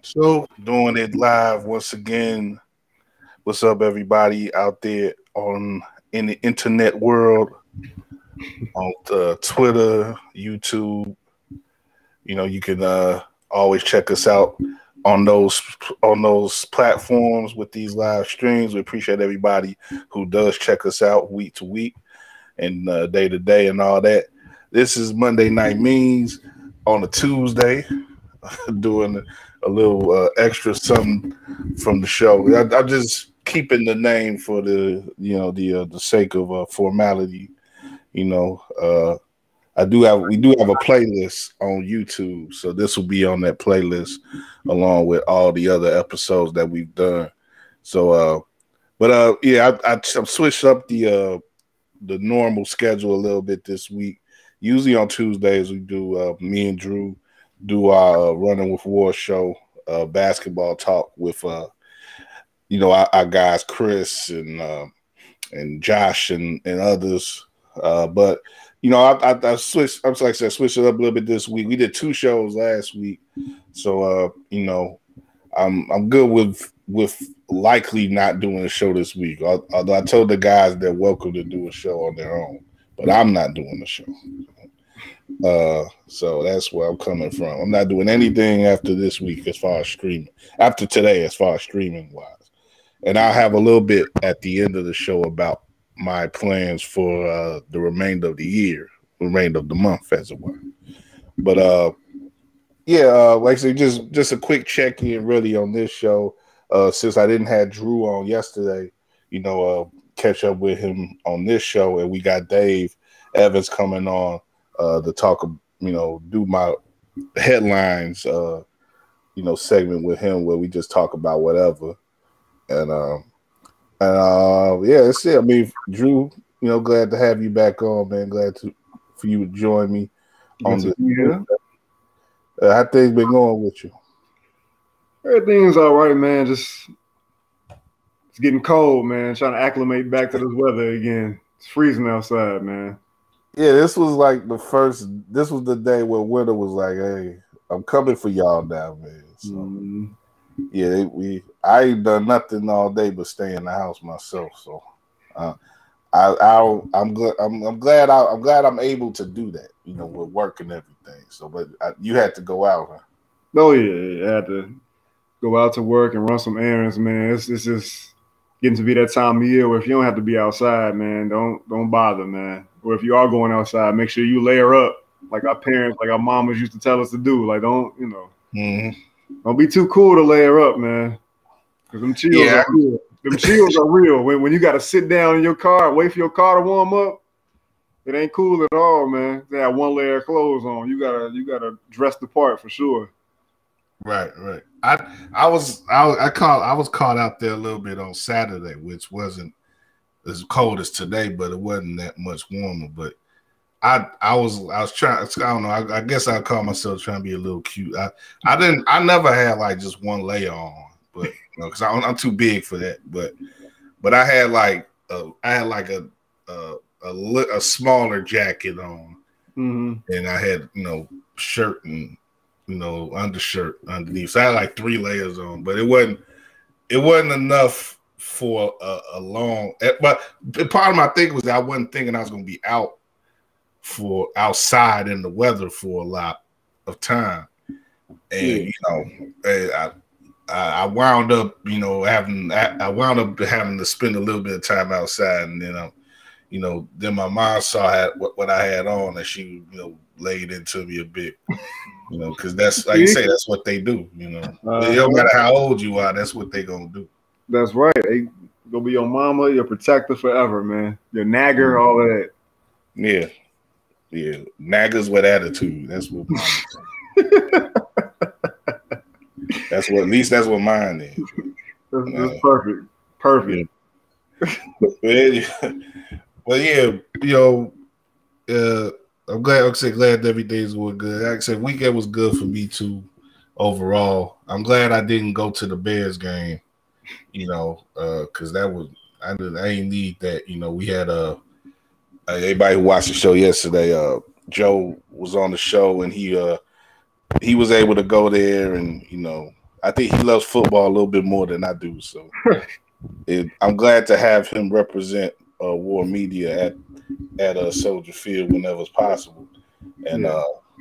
So doing it live once again. What's up, everybody out there in the internet world, on Twitter, YouTube. You can always check us out on those platforms with these live streams. We appreciate everybody who does check us out week to week and day to day and all that. This is Monday Night Means on a Tuesday, doing a little extra something from the show. I'm just keeping the name for the sake of formality. We do have a playlist on YouTube, so this will be on that playlist along with all the other episodes that we've done. So, I've switched up the normal schedule a little bit this week. Usually on Tuesdays we do me and Drew do our Running with WARR show, basketball talk with our guys Chris and Josh and others. But I switched. I'm like I said, switched it up a little bit this week. We did 2 shows last week, so I'm good with likely not doing a show this week. Although I told the guys they're welcome to do a show on their own, but I'm not doing the show. So that's where I'm coming from. I'm not doing anything after this week as far as streaming. After today, as far as streaming wise, and I'll have a little bit at the end of the show about my plans for the remainder of the year, remainder of the month, as it were. But like I said, just a quick check-in really on this show. Since I didn't have Drew on yesterday, catch up with him on this show, and we got Dave Evans coming on to talk, do my headlines, segment with him where we just talk about whatever. And that's it. I mean, Drew, glad to have you back on, man. Glad for you to join me on the. How things been going with you? Everything's all right, man. It's getting cold, man. Trying to acclimate back to this weather again. It's freezing outside, man. Yeah, this was like this was the day where winter was like, hey, I'm coming for y'all now, man. So yeah, I ain't done nothing all day but stay in the house myself. So I'm glad I'm able to do that, with work and everything. So, but you had to go out, huh? Oh yeah, I had to go out to work and run some errands, man. It's just getting to be that time of year where if you don't have to be outside, man, don't bother, man. Or if you are going outside, make sure you layer up like our parents, like our mamas used to tell us to do. Like don't be too cool to layer up, man. Because them chills are real. Them chills are real. When you got to sit down in your car, wait for your car to warm up, it ain't cool at all, man. They have one layer of clothes on. You gotta dress the part for sure. Right. I was caught out there a little bit on Saturday, which wasn't as cold as today, but it wasn't that much warmer. But I was trying. I don't know. I guess I call myself trying to be a little cute. I never had like just one layer on, but because I'm too big for that. But I had like a smaller jacket on, and I had shirt and undershirt underneath. So I had like 3 layers on, but it wasn't enough for a long. But part of my thing was that I wasn't thinking I was going to be outside in the weather for a lot of time, and I wound up having to spend a little bit of time outside, and then then my mom saw what I had on, and she laid into me a bit. Because that's like you say, that's what they do. It don't matter how old you are, that's what they gonna do. That's right. They gonna be your mama, your protector forever, man. Your nagger, all that. Yeah. Naggers with attitude. That's what. That's what. At least that's what mine is. That's perfect. Perfect. Yeah. Well, yeah. I'm glad everything's going good. Like I said, weekend was good for me too. Overall, I'm glad I didn't go to the Bears game. Because I didn't need that. We had everybody who watched the show yesterday. Joe was on the show, and he was able to go there, and I think he loves football a little bit more than I do. So I'm glad to have him represent War Media at Soldier Field whenever it's possible. And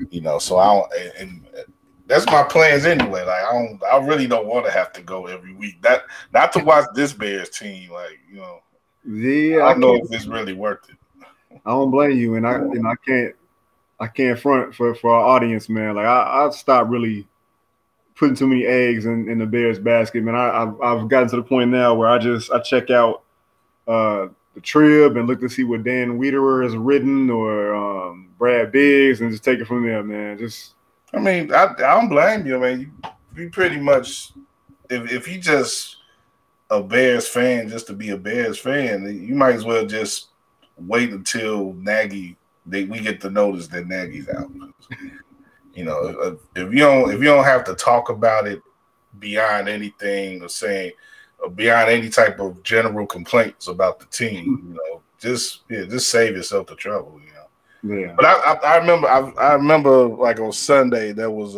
you know, so I don't, and that's my plans anyway. Like I really don't want to have to go every week. Not to watch this Bears team. Like, you know, yeah, I don't know if it's really worth it. I don't blame you, and I can't front for our audience, man. Like I've stopped really putting too many eggs in the Bears basket, man. I've gotten to the point now where I check out the Trib and look to see what Dan Wiederer has written or Brad Biggs and just take it from there, man. I mean, I don't blame you. I mean, you pretty much if you just a Bears fan just to be a Bears fan, you might as well just wait until we get the notice that Nagy's out. You know, if you don't have to talk about it beyond anything or saying or beyond any type of general complaints about the team, you know, just save yourself the trouble, you know. Yeah. But I remember like on Sunday there was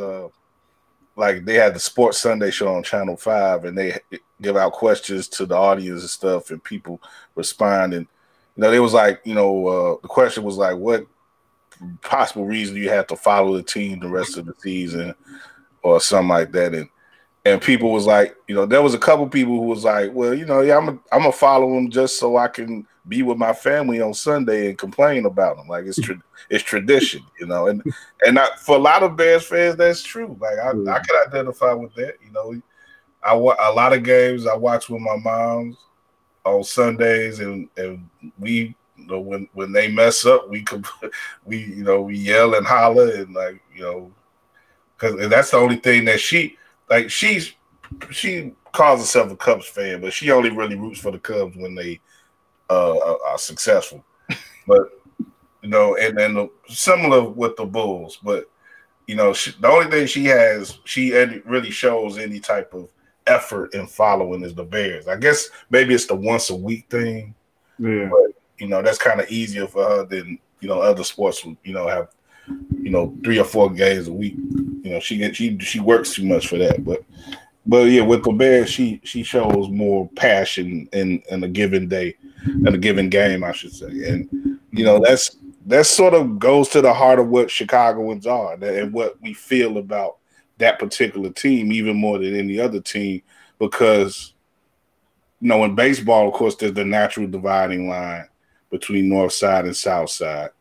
like they had the Sports Sunday show on Channel 5 and they give out questions to the audience and stuff and people respond and you know, it was like, you know, the question was like, what possible reason you have to follow the team the rest of the season or something like that. And people was like, you know, there was a couple people who was like, well, you know, yeah, I'm gonna follow them just so I can be with my family on Sunday and complain about them. Like it's tradition, you know, and for a lot of Bears fans, that's true. Like I can identify with that. You know, a lot of games I watch with my moms on Sundays, and we, you know, when they mess up, we yell and holler and like, you know, because that's the only thing that she calls herself a Cubs fan, but she only really roots for the Cubs when they are successful. But you know, and similar with the Bulls, but you know, the only thing she really shows any type of effort in following is the Bears. I guess maybe it's the once a week thing. Yeah. But, you know, that's kind of easier for her than, you know, other sports, you know, have, you know, 3 or 4 games a week. You know, she works too much for that. But yeah, with the Bears, she shows more passion in a given day, in a given game, I should say. And, you know, that sort of goes to the heart of what Chicagoans are and what we feel about that particular team, even more than any other team, because, you know, in baseball, of course, there's the natural dividing line between North Side and South Side.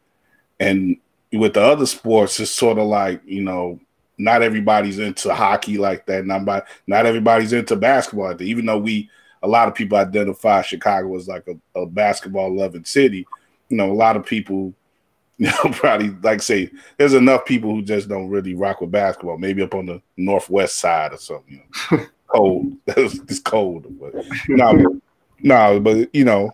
And with the other sports, it's sort of like, you know, not everybody's into hockey like that. Not everybody's into basketball like that. Even though a lot of people identify Chicago as like a basketball-loving city, you know, a lot of people, you know, probably like say there's enough people who just don't really rock with basketball. Maybe up on the northwest side or something. You know, cold. It's cold, but but you know,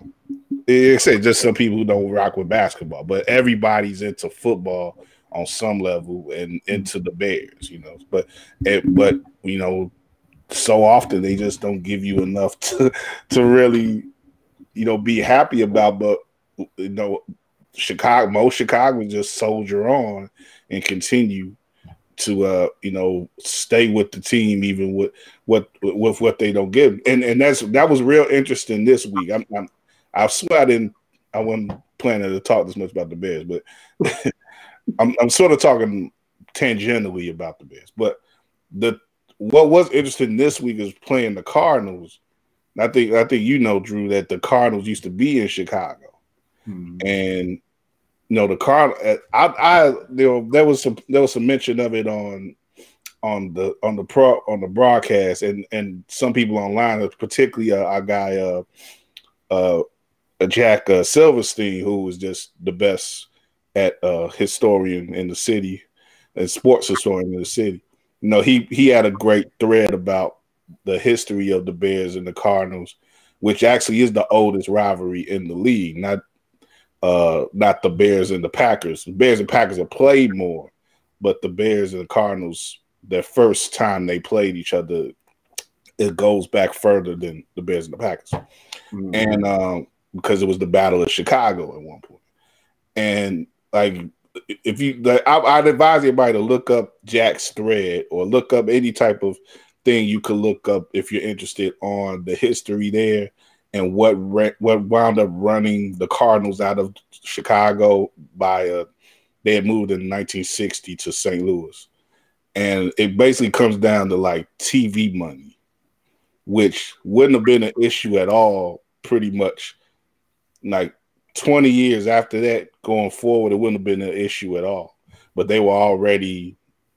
it's just some people who don't rock with basketball. But everybody's into football on some level and into the Bears. You know, but you know, so often they just don't give you enough to really, you know, be happy about. But you know, most Chicagoans just soldier on and continue to you know, stay with the team even with what they don't give. And that was real interesting this week. I swear I wasn't planning to talk this much about the Bears, but I'm sort of talking tangentially about the Bears. But what was interesting this week is playing the Cardinals. I think you know, Drew, that the Cardinals used to be in Chicago. And you know, the car. There was some mention of it on the broadcast, and some people online, particularly our guy Jack Silverstein, who was just the best at historian in the city and sports historian in the city. You know, he had a great thread about the history of the Bears and the Cardinals, which actually is the oldest rivalry in the league, not the Bears and the Packers. The Bears and Packers have played more, but the Bears and the Cardinals, their first time they played each other, it goes back further than the Bears and the Packers. And because it was the Battle of Chicago at one point. And like, if I'd advise everybody to look up Jack's thread or look up any type of thing you could look up if you're interested on the history there and what wound up running the Cardinals out of Chicago by they had moved in 1960 to St. Louis. And it basically comes down to like TV money, which wouldn't have been an issue at all pretty much. Like 20 years after that, going forward, it wouldn't have been an issue at all. But they were already,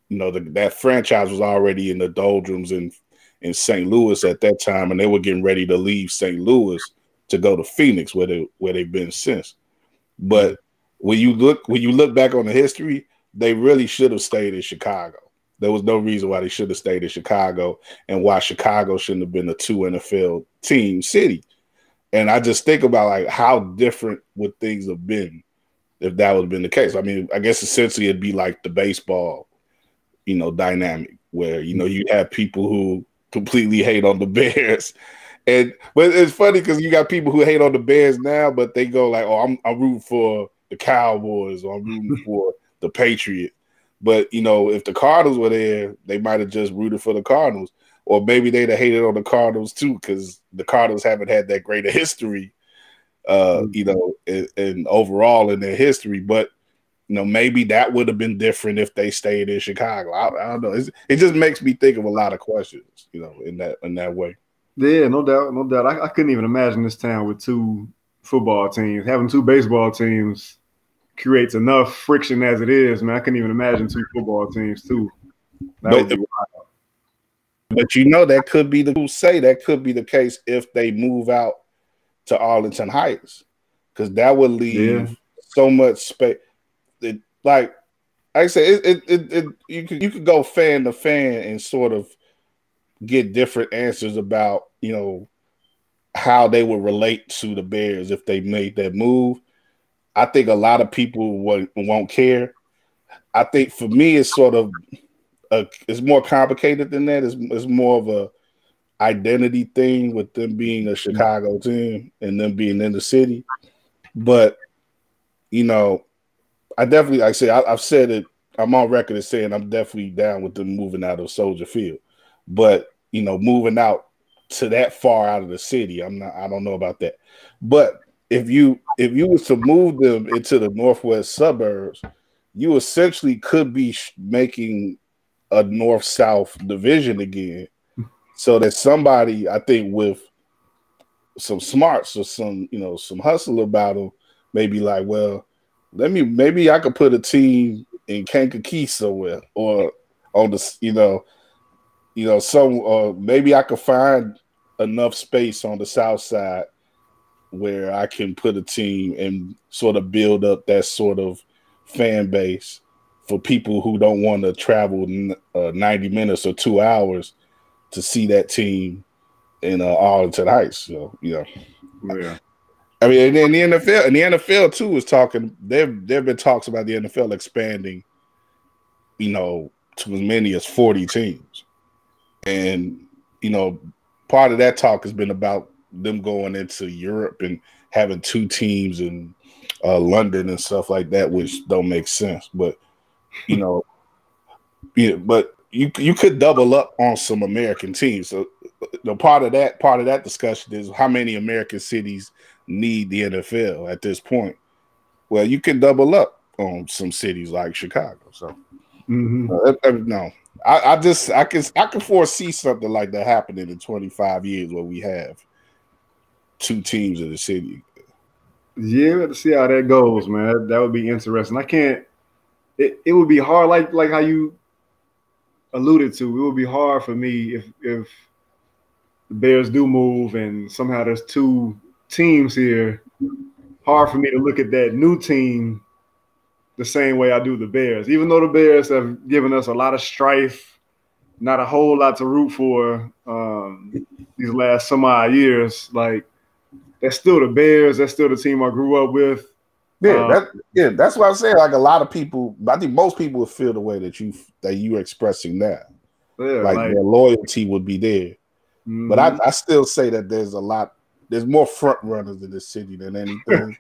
you know, that franchise was already in the doldrums in St. Louis at that time, and they were getting ready to leave St. Louis to go to Phoenix, where they've been since. But when you look back on the history, they really should have stayed in Chicago. There was no reason why they should have stayed in Chicago, and why Chicago shouldn't have been a 2 NFL team city. And I just think about like how different would things have been if that would have been the case. I mean, I guess essentially it'd be like the baseball, you know, dynamic where, you know, you have people who completely hate on the Bears. But it's funny because you got people who hate on the Bears now, but they go like, oh, I'm rooting for the Cowboys, or I'm rooting for the Patriots. But, you know, if the Cardinals were there, they might have just rooted for the Cardinals. Or maybe they'd have hated on the Cardinals too, because the Cardinals haven't had that great a history, you know, and overall in their history. But, you know, maybe that would have been different if they stayed in Chicago. I don't know. It just makes me think of a lot of questions, you know, in that way. Yeah, no doubt, no doubt. I couldn't even imagine this town with 2 football teams. Having 2 baseball teams creates enough friction as it is, man. I couldn't even imagine 2 football teams too. That would be wild. But you know, that could be the case if they move out to Arlington Heights, because that would leave so much space. Like I say, you could go fan to fan and sort of get different answers about, you know, how they would relate to the Bears if they made that move. I think a lot of people won't care. I think for me, it's sort of it's more complicated than that. It's more of a identity thing with them being a Chicago team and them being in the city. But, you know, I definitely, like I say, I've said it. I'm on record as saying I'm definitely down with them moving out of Soldier Field. But, you know, moving out to that far out of the city, I don't know about that. But if you was to move them into the northwest suburbs, you essentially could be making a north-south division again, so that somebody, I think, with some smarts or some, you know, some hustle about them, maybe like, well, maybe I could put a team in Kankakee somewhere, or on the, maybe I could find enough space on the south side where I can put a team and sort of build up that sort of fan base for people who don't want to travel 90 minutes or 2 hours to see that team in Arlington Heights. So, you know, yeah. I mean, and the NFL too is talking. There've been talks about the NFL expanding, you know, to as many as 40 teams, and you know, part of that talk has been about them going into Europe and having 2 teams in London and stuff like that, which don't make sense. But you know, yeah, but you could double up on some American teams. So the part of that discussion is how many American cities need the NFL at this point. Well, you can double up on some cities like Chicago. So no, I can foresee something like that happening in 25 years where we have 2 teams in the city. Yeah, we have to see how that goes, man. That would be interesting. I can't. It would be hard, like how you alluded to. It would be hard for me if the Bears do move and somehow there's 2 teams here. Hard for me to look at that new team the same way I do the Bears. Even though the Bears have given us a lot of strife, not a whole lot to root for these last some odd years, like that's still the Bears. That's still the team I grew up with. That's what I'm saying. Like a lot of people, I think most people would feel the way that you're expressing now. Yeah, like their loyalty would be there. But I still say that there's more front runners in this city than anything.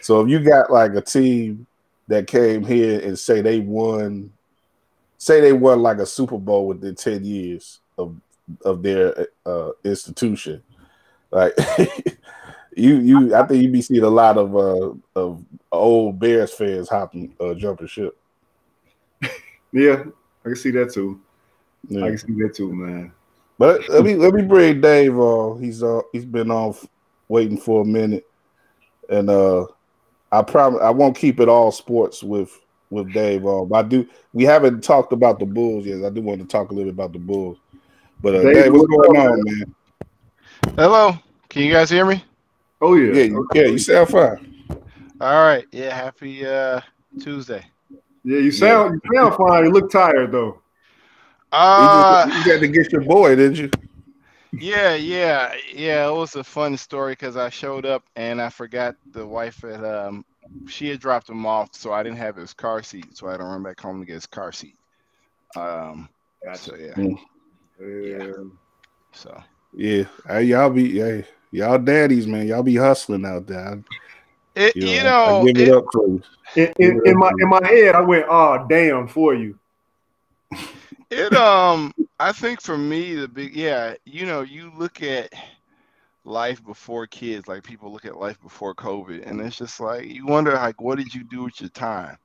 So if you got like a team that came here and say they won like a Super Bowl within 10 years of of their institution. Like I think you be seeing a lot of old Bears fans jumping ship. Yeah, I can see that too. Yeah. I can see that too, man. But let me bring Dave on. He's been off waiting for a minute, and I promise I won't keep it all sports with Dave on. But we haven't talked about the Bulls yet. I do want to talk a little bit about the Bulls. But Dave, what's going on, man? Hello, can you guys hear me? Oh yeah, yeah, you sound fine. All right, yeah, happy Tuesday. Yeah, you sound fine. You look tired though. You had to get your boy, didn't you? Yeah. It was a fun story because I showed up and I forgot the wife she had dropped him off, so I didn't have his car seat, so I had to run back home to get his car seat. Gotcha. So yeah. So yeah, y'all daddies, man, y'all be hustling out there. I give it up for you. In my head, I went, "Oh, damn," for you. I think for me you look at life before kids, like people look at life before COVID, and it's just like you wonder, like, what did you do with your time?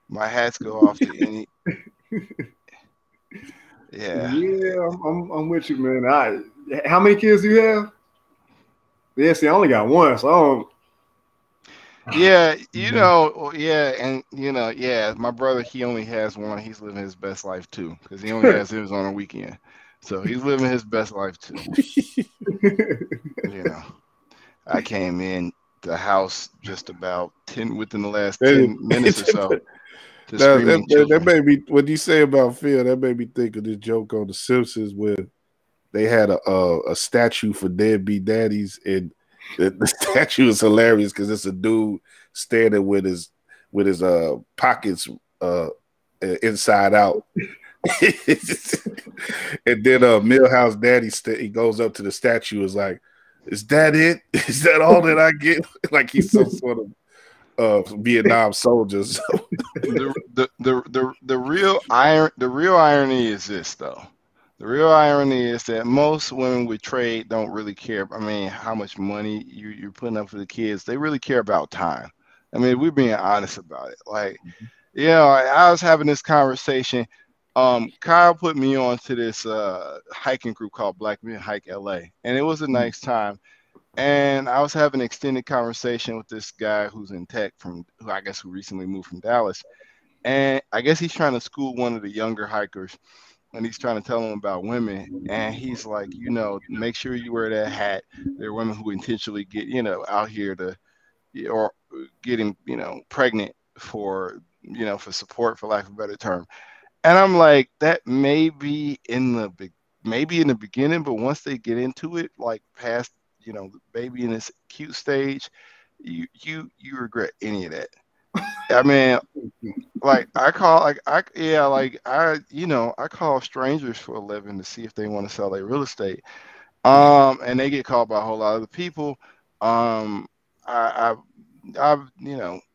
My hats go off to any. Yeah, I'm with you, man. How many kids do you have? Yeah, see, I only got one, so I don't. My brother, he only has one. He's living his best life too, because he only has his on a weekend, so he's living his best life too. I came in the house just about within the last 10 minutes or so. That made me, what you say about Phil, that made me think of this joke on The Simpsons where they had a statue for deadbeat daddies, and the statue is hilarious because it's a dude standing with his pockets inside out. And then Millhouse Daddy he goes up to the statue, is like, "Is that it? Is that all that I get?" Like he's some sort of Vietnam soldiers. the real irony is this, though. The real irony is that most women with trade don't really care. I mean, how much money you're putting up for the kids. They really care about time. I mean, we're being honest about it. Like, I was having this conversation. Kyle put me on to this hiking group called Black Men Hike LA, and it was a nice time. And I was having an extended conversation with this guy who's in tech who recently moved from Dallas. And I guess he's trying to school one of the younger hikers, and he's trying to tell them about women. And he's like, make sure you wear that hat. There are women who intentionally get, out here or getting, pregnant for support, for lack of a better term. And I'm like, that may be in the beginning, but once they get into it, like past, the baby in this cute stage, you regret any of that. I mean, like I call strangers for a living to see if they want to sell their real estate. And they get called by a whole lot of other people.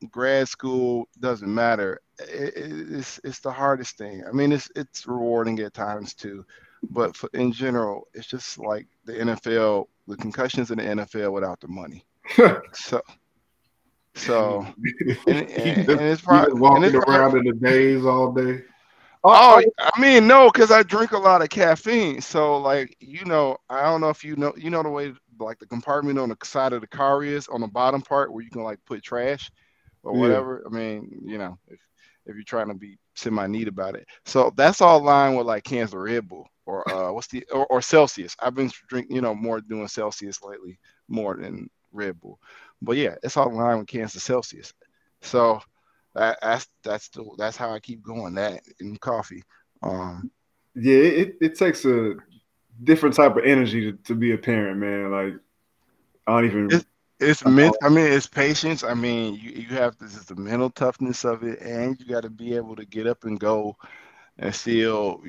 Grad school doesn't matter. It's the hardest thing. I mean, it's rewarding at times too, but in general, it's just like the NFL, the concussions in the NFL without the money. So, and it's probably walking around in the days all day. I mean, no, because I drink a lot of caffeine. So, like, I don't know if the way like the compartment on the side of the car is on the bottom part where you can like put trash or whatever. I mean, if you're trying to be semi-neat about it. So that's all lined with like cans of Red Bull or or Celsius. I've been drinking, more doing Celsius lately more than Red Bull. But yeah, it's all lined with cans of Celsius. So that's how I keep going. That and coffee. It takes a different type of energy to be a parent, man. Like I don't even. It's patience. I mean, you have this is the mental toughness of it, and you got to be able to get up and go, and still,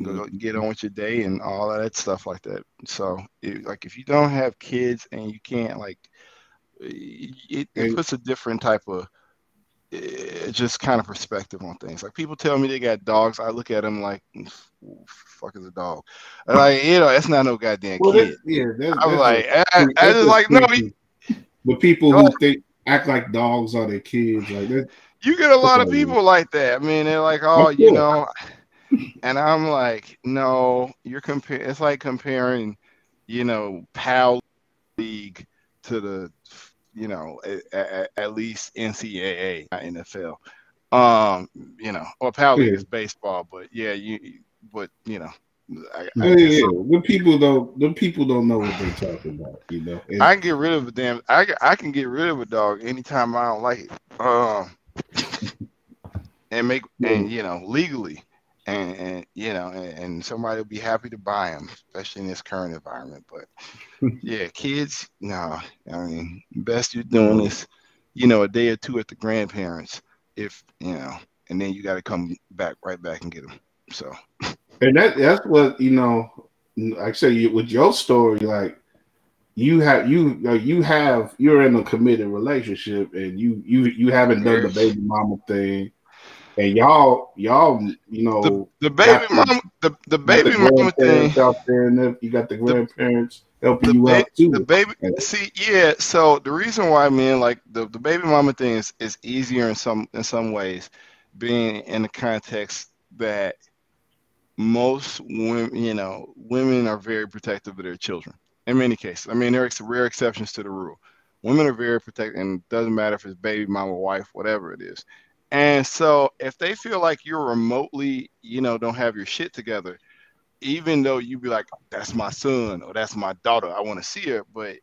go get on with your day and all of that stuff like that. So, if you don't have kids and you can't it puts a different type of just kind of perspective on things. Like people tell me they got dogs, I look at them like, fuck is a dog? Like, you know, that's not no goddamn Well, kid. I'm that's like, I that's just a like, no, thinking. The people who think act like dogs are their kids, like that. you get a lot of people like that. I mean, they're like, oh, Of you course. know, and I'm like, no, you're comparing. It's like comparing, you know, PAL league to the, you know, at least NCAA, not NFL. You know, or PAL league Yeah. is baseball, but yeah, but you know, I Yeah, guess yeah. The people don't know what they're talking about, you know. And I can get rid of a damn. I can get rid of a dog anytime I don't like it. And make yeah, and you know legally, and you know, and somebody will be happy to buy them, especially in this current environment. But yeah, kids, no. I mean, best you're doing is, you know, a day or two at the grandparents, if you know, and then you got to come back right back and get them. So and that's what you know. Like I say, with your story, like you're in a committed relationship, and you haven't done the marriage, baby mama thing, and y'all you know the got baby mama, the got the baby mama thing. grandparents out there, and you got the The grandparents helping you out the too. baby And, see yeah, so the reason why, man, like the baby mama thing is easier in some ways, being in the context that most women, you know, women are very protective of their children in many cases. I mean, there are rare exceptions to the rule. Women are very protective, and it doesn't matter if it's baby mama, wife, whatever it is. And so if they feel like you're remotely, you know, don't have your shit together, even though you be like, that's my son or that's my daughter, I want to see her, but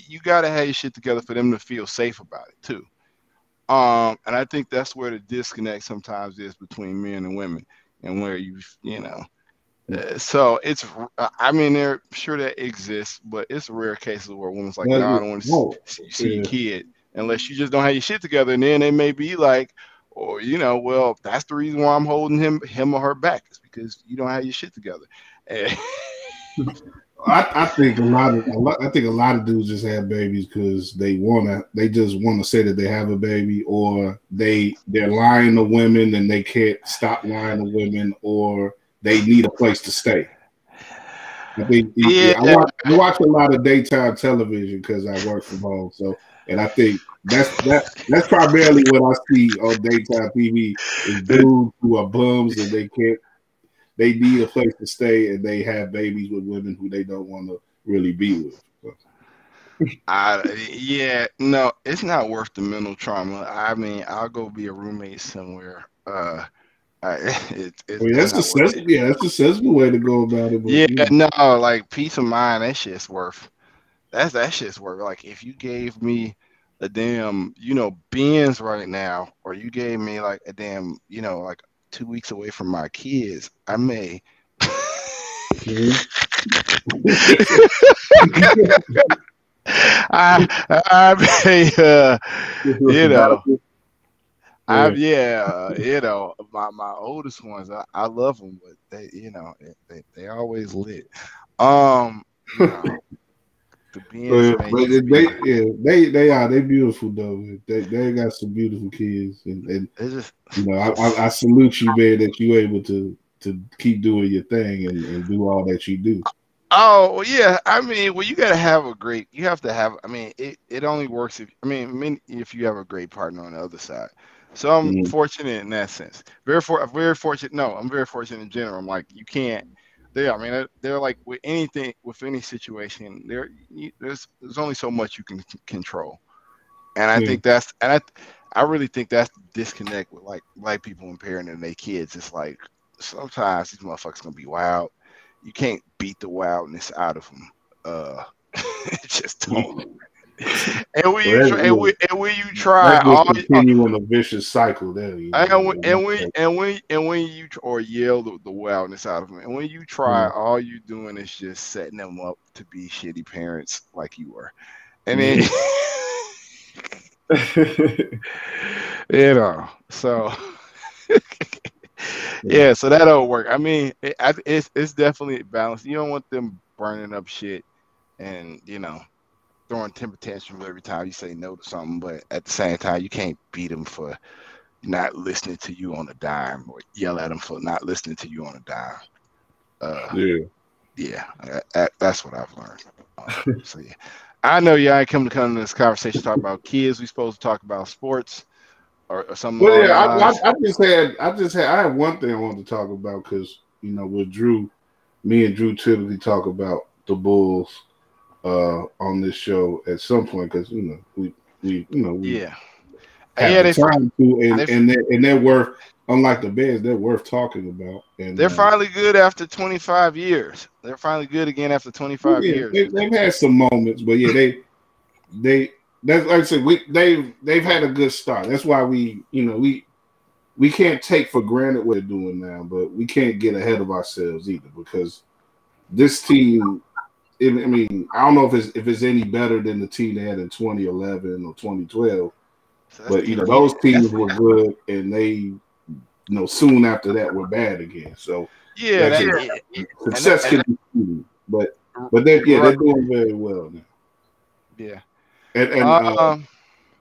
you got to have your shit together for them to feel safe about it too. And I think that's where the disconnect sometimes is between men and women, and where you know. So it's, I mean, they're sure that exists, but it's rare cases where a woman's like, no, I don't want to no, see your yeah. kid unless you just don't have your shit together. And then they may be like, or you know, well, that's the reason why I'm holding him or her back, is because you don't have your shit together. And I think I think a lot of dudes just have babies because they just wanna say that they have a baby, or they're lying to women and they can't stop lying to women, or they need a place to stay. I think yeah, I watch a lot of daytime television because I work from home. So, and I think that's primarily what I see on daytime TV is dudes who are bums and they need a place to stay, and they have babies with women who they don't want to really be with. So, yeah, no, it's not worth the mental trauma. I mean, I'll go be a roommate somewhere. I mean, It's not worth it. that's the sensible way to go about it. But Yeah, you know, no, like peace of mind, that shit's worth. That shit's worth. Like if you gave me a damn, you know, Benz right now, or you gave me like a damn, you know, like 2 weeks away from my kids, I may. mhm. I may, you know, Yeah. you know, my oldest ones, I love them, but they, you know, they always lit. You know, the Benz may But just they be, yeah they beautiful though. They got some beautiful kids, and it's just. you know I salute you, man, that you able to keep doing your thing and do all that you do. Oh well, yeah. I mean, well, you gotta have a great. You have to have. I mean, it only works if. I mean, if you have a great partner on the other side. So I'm Mhm. fortunate in that sense. Very fortunate. No, I'm very fortunate in general. I'm like, you can't. They. I mean, they're like with anything, with any situation. There's only so much you can control, and I Yeah. think that's and I really think that's the disconnect with like black people and parenting their kids. It's like sometimes these motherfuckers gonna be wild. You can't beat the wildness out of them. Just don't. And when So you that, try, yeah, and when you that try just all, continue on a vicious cycle there, you and when you or yell the wildness out of them, and when you try, know. all you doing is just setting them up to be shitty parents like you were, and then Mhm. you know, so Yeah. yeah, so that don't work. I mean, it's definitely balanced. You don't want them burning up shit, and you know. throwing temper tantrums every time you say no to something, but at the same time, you can't beat them for not listening to you on a dime, or yell at them for not listening to you on a dime. Yeah, that's what I've learned. So yeah, I know y'all ain't come to this conversation to talk about kids. We supposed to talk about sports or something. Well, yeah, I have one thing I wanted to talk about because with Drew, me and Drew typically talk about the Bulls on this show at some point because we have the time to, and they're worth, unlike the Bears, they're worth talking about. And they're finally good after 25 years. They're finally good again after 25 years. They've had some moments, but yeah, that's like I said, they've had a good start. That's why we can't take for granted what they're doing now, but we can't get ahead of ourselves either because this team. I don't know if it's any better than the team they had in 2011 or 2012, but those teams were good, and they soon after that were bad again. So success can be seen, but they're doing very well now. Yeah, and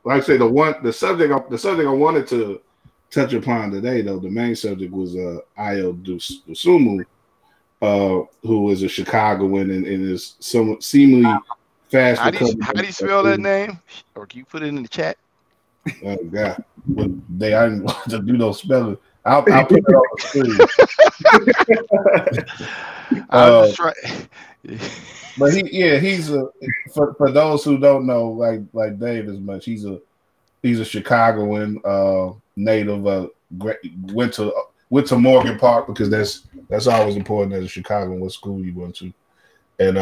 like I say, the subject I wanted to touch upon today, though, the main subject was Ayooooo, who is a Chicagoan and is somewhat seemingly fast. How do you spell that name? Or can you put it in the chat? Oh God, I didn't want to do no spelling. I'll put it on the screen. I'll just try. But he's for those who don't know, like Dave as much. He's a Chicagoan, native. Went to Morgan Park because that's always important as a Chicagoan, what school you went to. And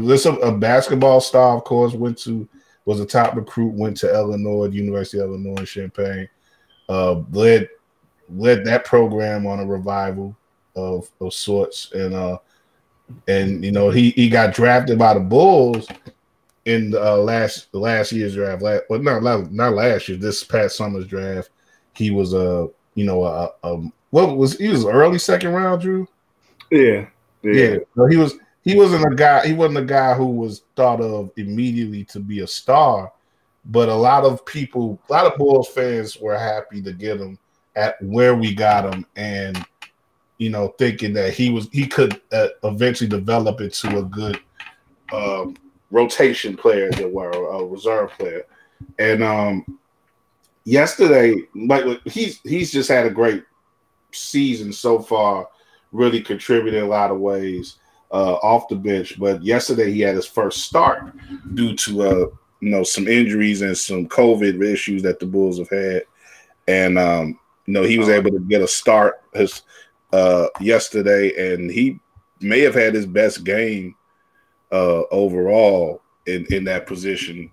this a basketball star, of course, was a top recruit, went to Illinois, University of Illinois, Champaign, led that program on a revival of sorts, and he got drafted by the Bulls in the last year's draft. Not last year, this past summer's draft. He was he was early second round, Drew. Yeah. So he wasn't a guy who was thought of immediately to be a star, but a lot of Bulls fans were happy to get him at where we got him, and thinking that he could eventually develop into a good rotation player, as it were, a reserve player. And yesterday, he's just had a great season so far, really contributed in a lot of ways off the bench. But yesterday he had his first start due to some injuries and some COVID issues that the Bulls have had, and he was able to get a start yesterday, and he may have had his best game overall in that position.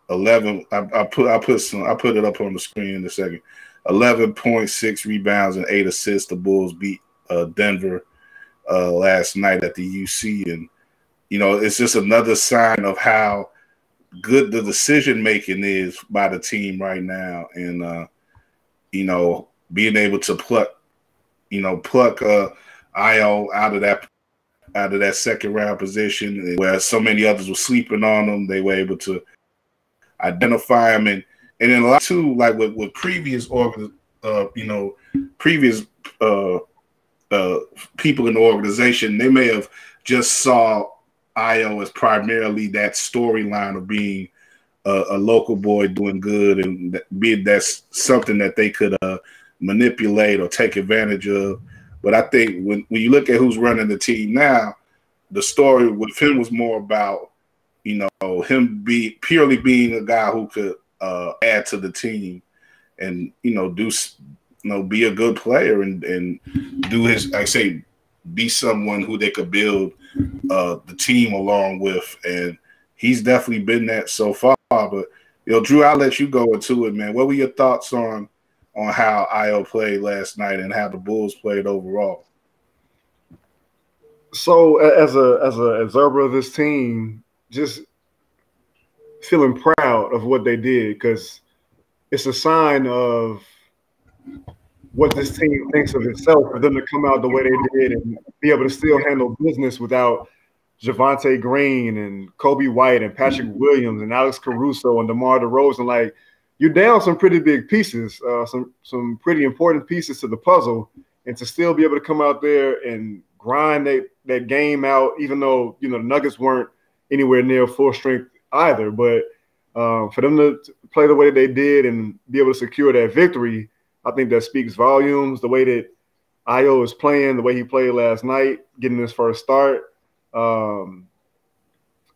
11. I put it up on the screen in a second. 11.6 rebounds and 8 assists. The Bulls beat Denver last night at the UC, and it's just another sign of how good the decision making is by the team right now, and being able to pluck Ayo out of that second round position, where so many others were sleeping on them. They were able to identify him, and then a lot too, like with previous people in the organization, they may have just saw Ayo as primarily that storyline of being a local boy doing good, and that's something that they could manipulate or take advantage of. But I think when you look at who's running the team now, the story with him was more about him purely being a guy who could add to the team and be a good player and do his, like I say, be someone who they could build the team along with, and he's definitely been that so far. But Drew, I'll let you go into it, man. What were your thoughts on how Ayo played last night and how the Bulls played overall? So as a observer of this team, just feeling proud of what they did, because it's a sign of what this team thinks of itself for them to come out the way they did and be able to still handle business without Javonte Green and Kobe White and Patrick Williams and Alex Caruso and DeMar DeRozan, like you're down some pretty big pieces, some pretty important pieces to the puzzle, and to still be able to come out there and grind that game out, even though the Nuggets weren't anywhere near full strength either, but for them to play the way they did and be able to secure that victory, I think that speaks volumes. The way that Ayo is playing, the way he played last night, getting his first start,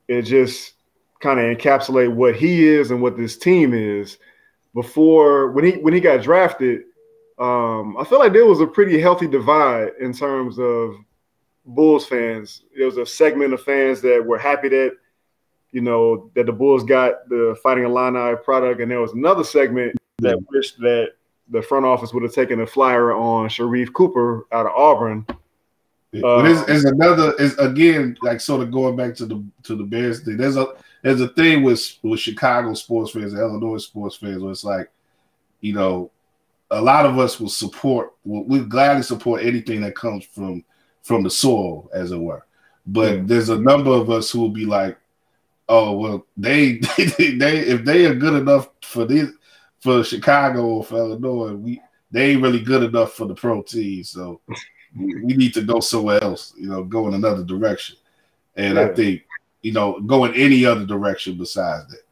it just kind of encapsulate what he is and what this team is. Before when he got drafted, I feel like there was a pretty healthy divide in terms of Bulls fans. There was a segment of fans that were happy that that the Bulls got the Fighting Illini product, and there was another segment that wished that the front office would have taken a flyer on Sharif Cooper out of Auburn. But it's again like sort of going back to the Bears thing. There's a thing with Chicago sports fans and Illinois sports fans where it's like, a lot of us will gladly support anything that comes from the soil, as it were. But there's a number of us who will be like, oh well, they if they are good enough for Chicago or for Illinois, they ain't really good enough for the pro team. So we need to go somewhere else, go in another direction. And I think, go in any other direction besides that.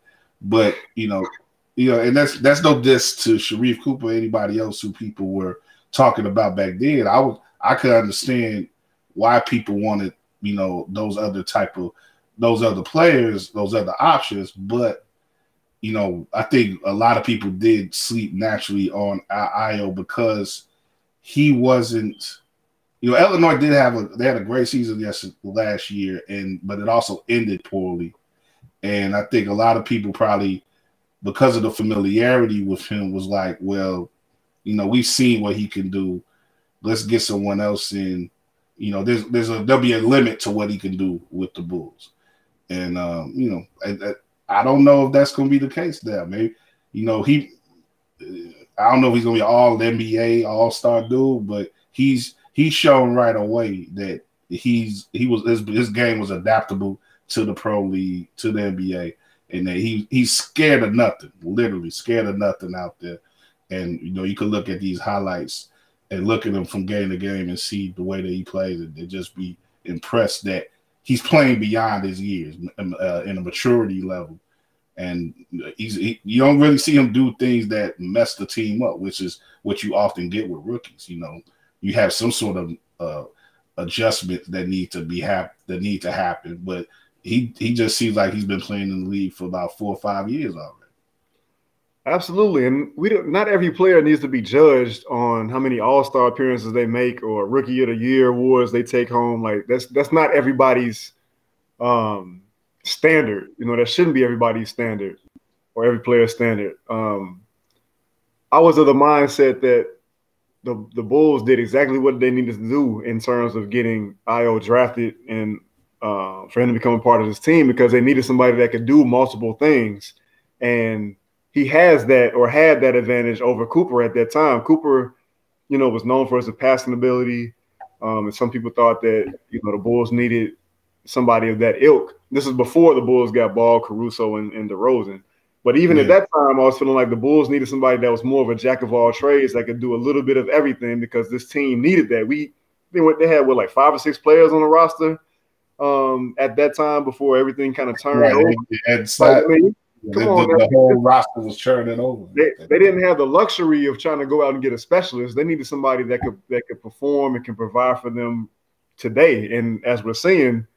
But, and that's no diss to Sharif Cooper or anybody else who people were talking about back then. I could understand why people wanted, those other players, those other options. But, I think a lot of people did sleep naturally on Ayo because he wasn't. Illinois they had a great season last year, but it also ended poorly. And I think a lot of people probably, because of the familiarity with him, was like, well, we've seen what he can do. Let's get someone else in. There'll be a limit to what he can do with the Bulls. And I don't know if that's going to be the case there. Maybe I don't know if he's going to be all NBA, all-star dude, but he's shown right away that his game was adaptable to the pro league, to the NBA, and that he's scared of nothing, literally scared of nothing out there. And you can look at these highlights and look at him from game to game and see the way that he plays, and just be impressed that he's playing beyond his years in a maturity level. And you don't really see him do things that mess the team up, which is what you often get with rookies. You have some sort of adjustments that need to happen, but he just seems like he's been playing in the league for about 4 or 5 years already. Absolutely, and not every player needs to be judged on how many All-Star appearances they make or Rookie of the Year awards they take home. Like that's not everybody's standard. That shouldn't be everybody's standard or every player's standard. I was of the mindset that the Bulls did exactly what they needed to do in terms of getting Ayo drafted and for him to become a part of this team, because they needed somebody that could do multiple things. And he has that, or had that advantage over Cooper at that time. Cooper, was known for his passing ability. And some people thought that, the Bulls needed somebody of that ilk. This is before the Bulls got Ball, Caruso, and DeRozan. But even at that time, I was feeling like the Bulls needed somebody that was more of a jack of all trades that could do a little bit of everything, because this team needed that. They had like 5 or 6 players on the roster at that time before everything kind of turned over. The whole roster was churning over. They didn't have the luxury of trying to go out and get a specialist. They needed somebody that could perform and can provide for them today. And as we're seeing,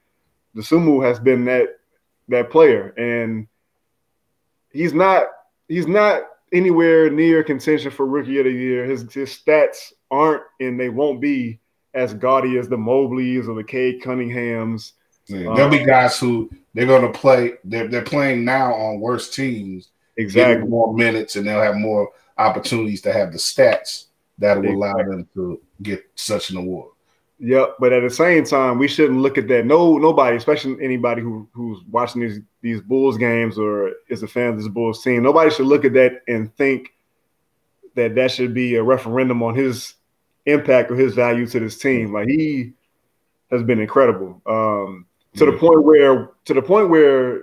the Sumu has been that player, and he's not anywhere near contention for Rookie of the Year. His stats aren't, and they won't be as gaudy as the Mobleys or the Cade Cunninghams. Yeah, there'll be guys who they're going to play. They're playing now on worse teams. Exactly, more minutes, and they'll have more opportunities to have the stats that will allow them to get such an award. Yep, but at the same time, we shouldn't look at that. Nobody, especially anybody who's watching these Bulls games or is a fan of this Bulls team, nobody should look at that and think that should be a referendum on his impact or his value to this team. Like, he has been incredible. to the point where,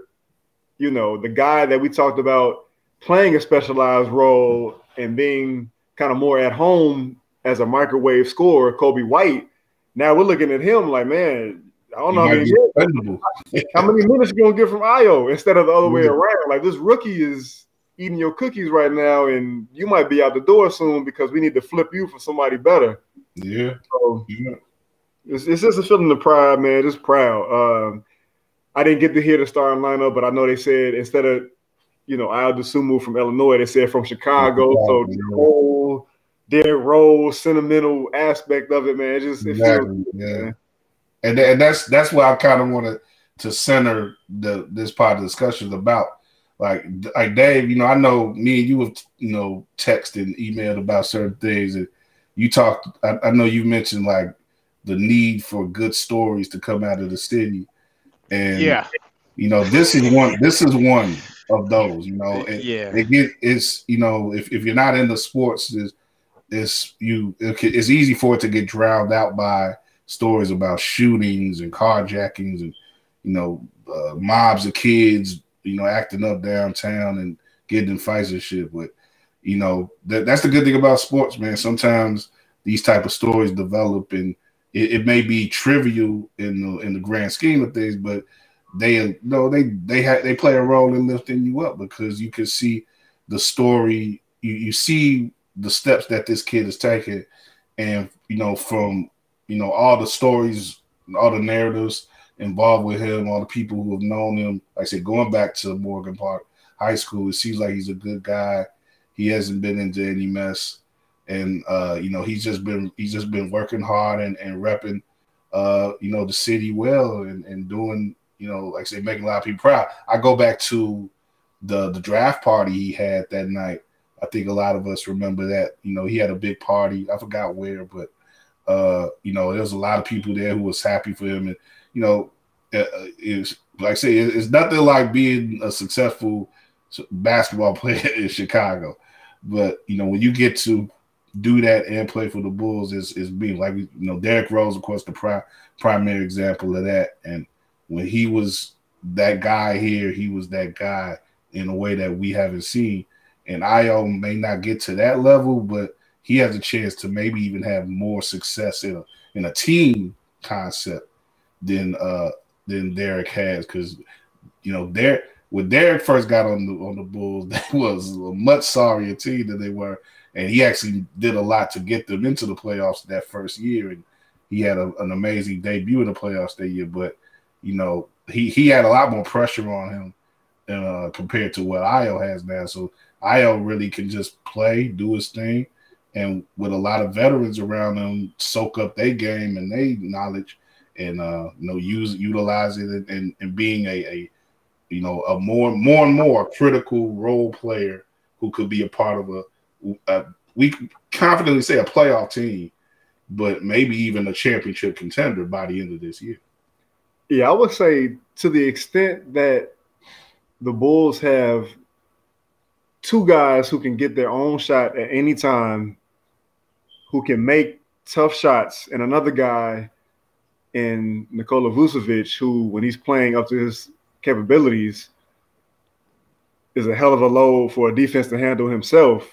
you know, the guy that we talked about playing a specialized role and being kind of more at home as a microwave scorer, Kobe White. Now we're looking at him like, man, I don't know how many minutes you gonna get from Ayo instead of the other way around. Like, this rookie is eating your cookies right now, and you might be out the door soon because we need to flip you for somebody better. Yeah. So it's just a feeling of pride, man. Just proud. I didn't get to hear the starting lineup, but I know they said instead of, you know, Ayo Dosunmu from Illinois, they said from Chicago. So the whole Derrick Rose sentimental aspect of it, man, it feels good, man. And that's why I kind of wanted to center this part of the discussion about, like Dave, you know, I know me and you have, you know, texted and emailed about certain things, and you talked. I know you mentioned like the need for good stories to come out of the city, and you know, this is one of those. You know, it's you know, if you're not into sports, it's easy for it to get drowned out by stories about shootings and carjackings and, you know, mobs of kids, you know, acting up downtown and getting in fights and shit. But, you know, that's the good thing about sports, man. Sometimes these type of stories develop, and it may be trivial in the grand scheme of things, but they play a role in lifting you up, because you can see the story, you see the steps that this kid is taking, and, you know, from, you know, all the stories, all the narratives involved with him, all the people who have known him. Like I said, going back to Morgan Park High School, it seems like he's a good guy. He hasn't been into any mess, and you know, he's just been working hard and repping, you know, the city well, and doing, you know, like I said, making a lot of people proud. I go back to the draft party he had that night. I think a lot of us remember that. You know, he had a big party. I forgot where, but you know, there was a lot of people there who was happy for him. And, you know, it's like I say, it's nothing like being a successful basketball player in Chicago. But, you know, when you get to do that and play for the Bulls, is being like, you know, Derrick Rose, of course, the primary example of that. And when he was that guy here, he was that guy in a way that we haven't seen. And Ayo may not get to that level, but he has a chance to maybe even have more success in a team concept than Derrick has, because, you know, when Derrick first got on the Bulls, that was a much sorrier team than they were, and he actually did a lot to get them into the playoffs that first year, and he had an amazing debut in the playoffs that year. But, you know, he had a lot more pressure on him compared to what Ayo has now. So Ayo really can just play, do his thing, and with a lot of veterans around him, soak up their game and their knowledge, and you know, utilize it, and being a you know, a more and more critical role player who could be a part of we confidently say a playoff team, but maybe even a championship contender by the end of this year. Yeah, I would say to the extent that the Bulls have two guys who can get their own shot at any time, who can make tough shots, and another guy in Nikola Vucevic, who, when he's playing up to his capabilities, is a hell of a load for a defense to handle himself.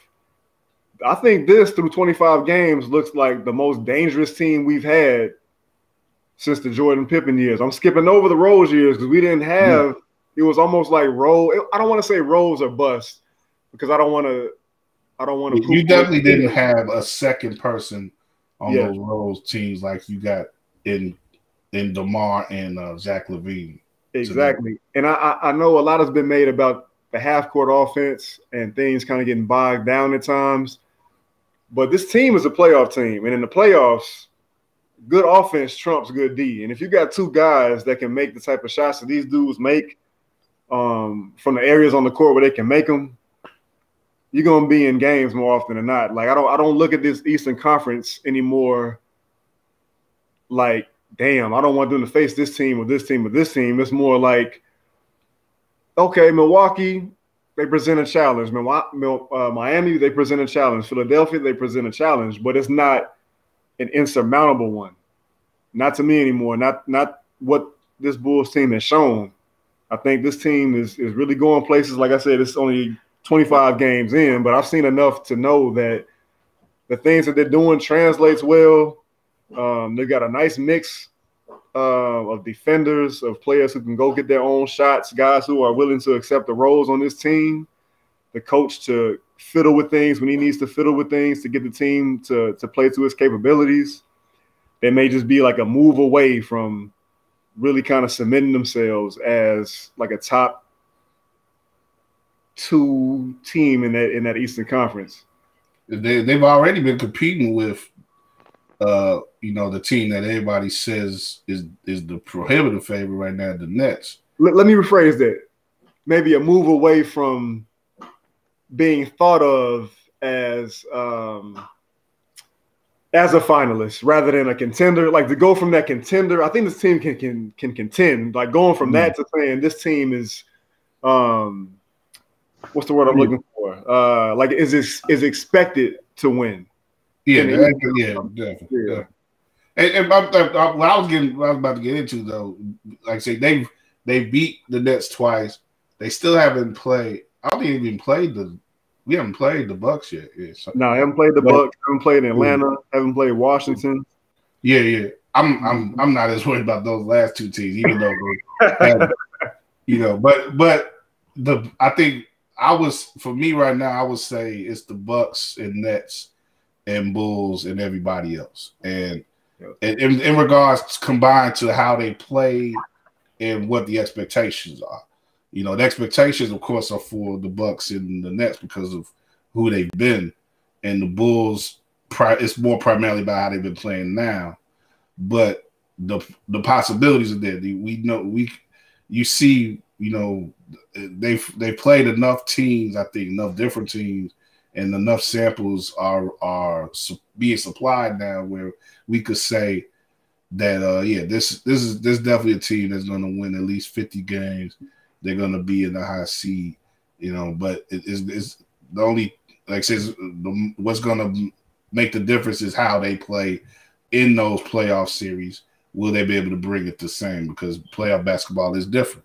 I think this, through 25 games, looks like the most dangerous team we've had since the Jordan Pippen years. I'm skipping over the Rose years because we didn't have – it was almost like Rose – I don't want to say Rose or bust, because I don't want to – You definitely didn't have a second person on those Rose teams like you got in DeMar and Zach LaVine. Exactly. And I know a lot has been made about the half-court offense and things kind of getting bogged down at times. But this team is a playoff team. And in the playoffs, good offense trumps good D. And if you got two guys that can make the type of shots that these dudes make from the areas on the court where they can make them, you're going to be in games more often than not. Like, I don't look at this Eastern Conference anymore like, damn, I don't want them to face this team or this team or this team. It's more like, okay, Milwaukee, they present a challenge. Miami, they present a challenge. Philadelphia, they present a challenge, but it's not an insurmountable one. Not to me anymore. Not what this Bulls team has shown. I think this team is really going places. Like I said, it's only 25 games in, but I've seen enough to know that the things that they're doing translates well. They've got a nice mix of defenders, of players who can go get their own shots, guys who are willing to accept the roles on this team, the coach to fiddle with things when he needs to fiddle with things to get the team to play to his capabilities. They may just be like a move away from really kind of cementing themselves as like a top 2 team in that Eastern Conference. They've already been competing with the team that everybody says is the prohibitive favorite right now, the Nets. Let me rephrase that. Maybe a move away from being thought of as a finalist rather than a contender. Like to go from that contender, I think this team can contend. Like going from that to saying this team is what's the word I'm looking for? Like is expected to win. Yeah, definitely. Yeah. And what I was about to get into though, like I say, they beat the Nets twice. They still haven't played. I don't think even played we haven't played the Bucks yet. Yeah, so. No, I haven't played the Bucks. Haven't played Atlanta. Haven't played Washington. Yeah. I'm not as worried about those last 2 teams, even though But I think for me right now, I would say it's the Bucks and Nets and Bulls and everybody else. And in regards combined to how they play and what the expectations are. The expectations, of course, are for the Bucks and the Nets because of who they've been. And the Bulls, it's more primarily about how they've been playing now. But the possibilities are there. They've played enough teams, I think, enough different teams, and enough samples are being supplied now where we could say that this is definitely a team that's going to win at least 50 games. They're going to be in the high seed, but it's the only, like I said, what's going to make the difference is how they play in those playoff series. Will they be able to bring it the same? Because playoff basketball is different.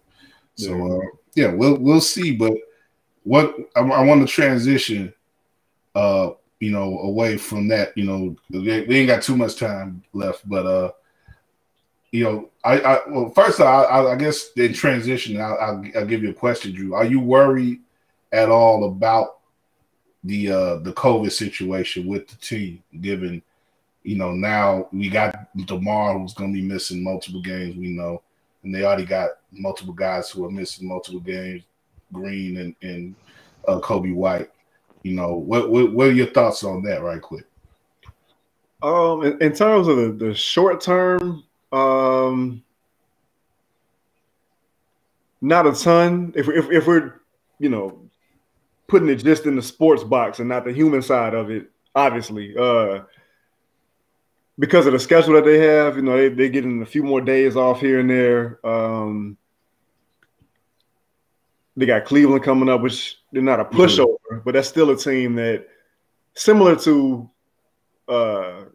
So we'll see. But what I want to transition, away from that. We ain't got too much time left, but first I guess in transition, I'll give you a question, Drew. Are you worried at all about the COVID situation with the team, given now we got DeMar who's going to be missing multiple games, we know, and they already got multiple guys who are missing multiple games, Green and Kobe White. What are your thoughts on that, right quick? In terms of the short term. Not a ton. If we're putting it just in the sports box and not the human side of it, obviously, because of the schedule that they have, they getting a few more days off here and there. They got Cleveland coming up, which they're not a pushover, but that's still a team that similar to kind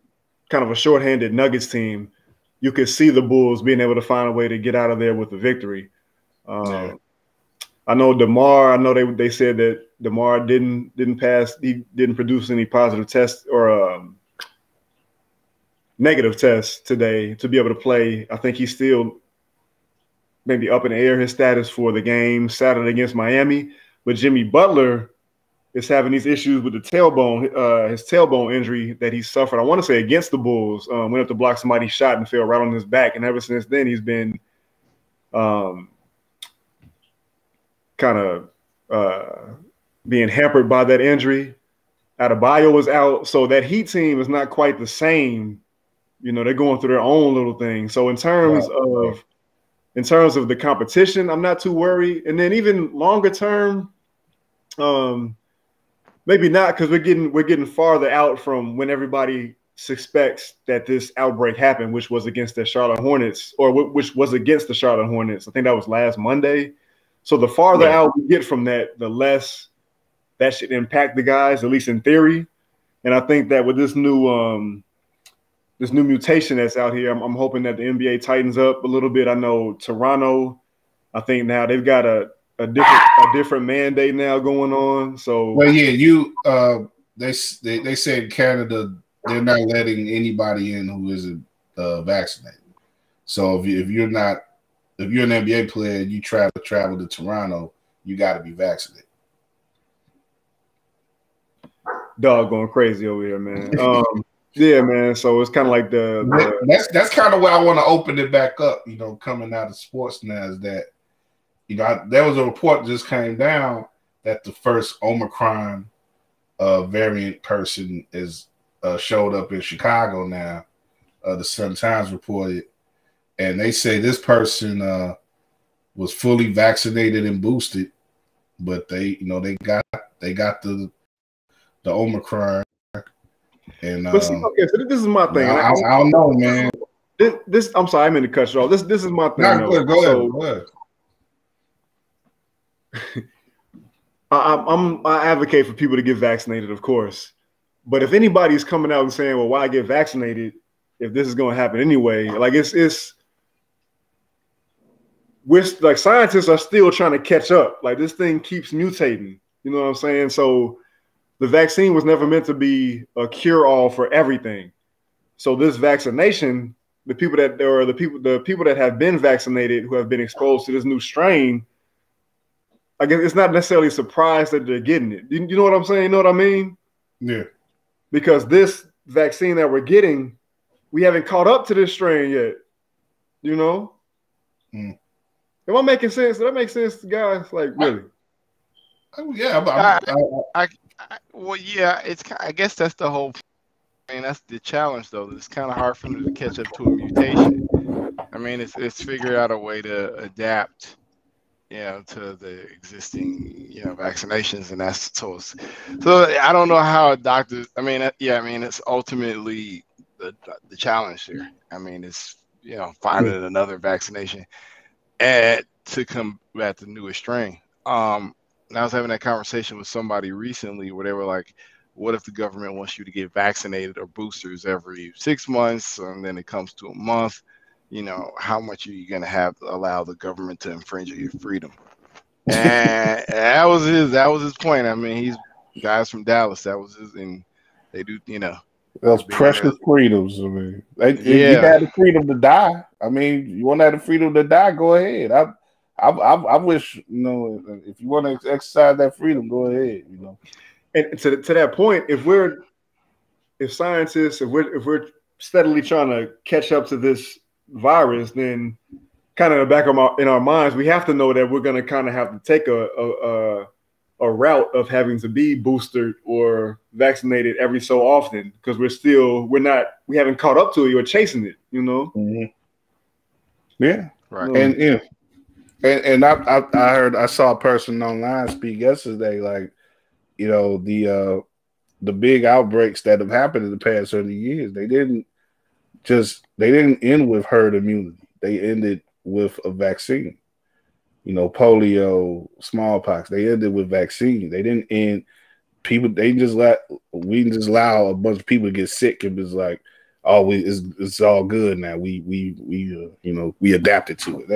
of a shorthanded Nuggets team. You could see the Bulls being able to find a way to get out of there with the victory. I know DeMar. I know they said that DeMar didn't pass. He didn't produce any positive tests or negative tests today to be able to play. I think he's still maybe up in the air his status for the game Saturday against Miami. But Jimmy Butler is having these issues with the tailbone, his tailbone injury that he suffered. I want to say against the Bulls, went up to block somebody's shot and fell right on his back. And ever since then, he's been kind of being hampered by that injury. Adebayo was out, so that Heat team is not quite the same. They're going through their own little thing. So in terms of the competition, I'm not too worried. And then even longer term, maybe not, because we're getting farther out from when everybody suspects that this outbreak happened, which was against the Charlotte Hornets, or which was against the Charlotte Hornets. I think that was last Monday. So the farther out we get from that, the less that should impact the guys, at least in theory. And I think that with this new this new mutation that's out here. I'm hoping that the NBA tightens up a little bit. I know Toronto, I think now they've got a different mandate now going on. So well, yeah, they said Canada they're not letting anybody in who isn't vaccinated. So if you're an NBA player and you travel to Toronto, you got to be vaccinated. Dog going crazy over here, man. Yeah, man. So it's kind of like that's kind of where I want to open it back up. You know, coming out of sports now is that there was a report that just came down that the first Omicron variant person is showed up in Chicago now. The Sun Times reported, and they say this person was fully vaccinated and boosted, but they got the Omicron. And but see, okay, so this is my thing. I don't know, man. This I'm sorry, I meant to cut you off. This is my thing. No, go ahead. I advocate for people to get vaccinated, of course. But if anybody's coming out and saying, "Well, why get vaccinated if this is going to happen anyway?" Like we're like scientists are still trying to catch up. Like this thing keeps mutating. You know what I'm saying? So the vaccine was never meant to be a cure-all for everything. So this vaccination, the people that have been vaccinated who have been exposed to this new strain, I guess it's not necessarily a surprise that they're getting it. You know what I'm saying? You know what I mean? Yeah. Because this vaccine that we're getting, we haven't caught up to this strain yet. You know? Mm. Am I making sense? Does that make sense to guys? Like, really? Yeah. Well, yeah, I guess that's the whole. I mean, that's the challenge, though. It's kind of hard for them to catch up to a mutation. I mean, it's figure out a way to adapt, to the existing, vaccinations, and that's so. I don't know how doctors. I mean, it's ultimately the challenge here. I mean, it's finding another vaccination and to combat the newest strain. And I was having that conversation with somebody recently where they were like, what if the government wants you to get vaccinated or boosters every 6 months and then it comes to a month? How much are you going to allow the government to infringe your freedom? And that was his point. I mean, he's guys from Dallas. That was his, and they do, those precious freedoms. I mean, you had the freedom to die. I mean, you want to have the freedom to die, go ahead. I wish, if you want to exercise that freedom, go ahead, And to that point, if we're steadily trying to catch up to this virus, then kind of back in our minds, we have to know that we're going to kind of have to take a route of having to be boosted or vaccinated every so often because we haven't caught up to it. You're chasing it, Mm-hmm. Yeah, right. And I saw a person online speak yesterday, like, the big outbreaks that have happened in the past 30 years, they didn't end with herd immunity. They ended with a vaccine. Polio, smallpox, they ended with vaccine. They didn't end people. We just allow a bunch of people to get sick and it's like, oh, it's all good now. We adapted to it.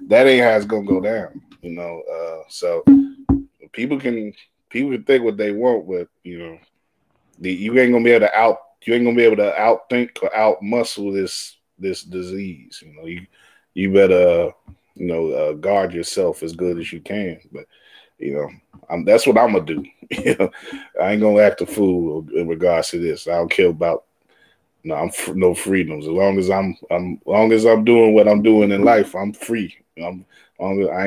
That ain't how it's gonna go down. So people can think what they want, but you ain't gonna be able to outthink or outmuscle this disease. You better guard yourself as good as you can. But that's what I'm gonna do. I ain't gonna act a fool in regards to this. I don't care about no freedoms. As long as I'm doing what I'm doing in life, I'm free. I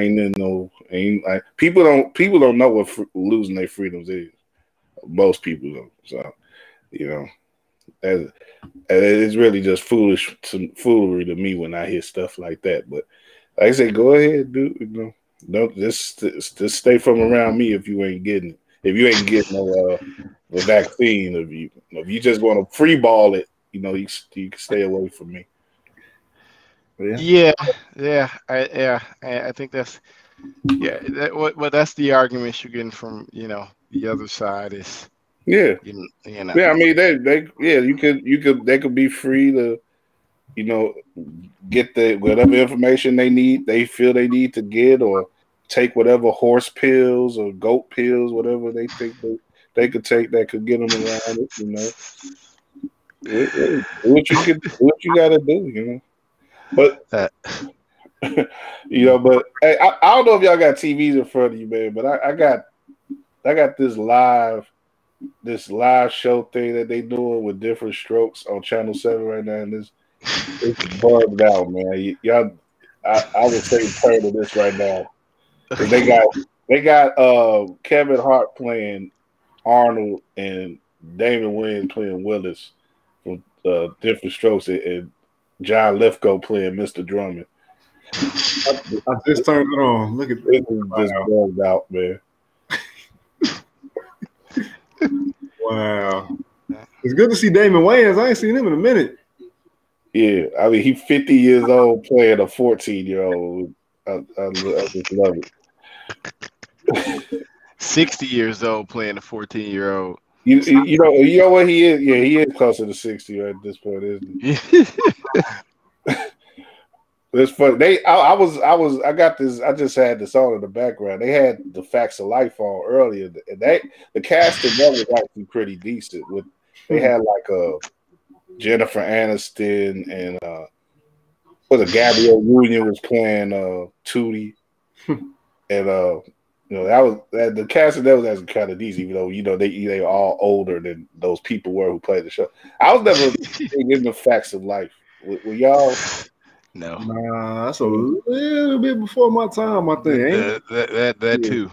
ain't in no. People don't know what losing their freedoms is. Most people don't. So it's really just foolery to me when I hear stuff like that. But like I say, go ahead, dude. Don't just stay from around me if you ain't getting it. If you ain't getting the vaccine, if you just want to free ball it, you can stay away from me. Yeah. I think that's that's the argument you're getting from the other side is Yeah. You know. Yeah, I mean they could be free to, you know, get the whatever information they need, they feel they need to get, or take whatever horse pills or goat pills, whatever they think they could take that could get them around it, you know. Do what you gotta do, you know. But you know, but hey, I don't know if y'all got TVs in front of you, man, but I got this live show thing that they doing with different strokes on Channel 7 right now, and it's bugged out, man. Y'all, I would say turn to this right now. They got Kevin Hart playing Arnold and Damon Wayans playing Willis from Different Strokes, and John Lithgow playing Mr. Drummond. I just turned it on. Look at this. Just bugged out, man. Wow. It's good to see Damon Wayans. I ain't seen him in a minute. Yeah, I mean, he's 50 years old playing a 14-year-old. I just love it. 60 years old playing a 14-year-old. You know what he is? Yeah, he is closer to 60 at this point, isn't he? It's funny. I got this. I just had this on in the background. They had the Facts of Life on earlier, and the casting was actually pretty decent. They had like Jennifer Aniston and Gabrielle Union was playing Tootie, and you know the casting that was actually kind of decent, even though you know they were all older than those people were who played the show. I was never in the Facts of Life. Were y'all? No. Nah, that's a little bit before my time, I think. That too.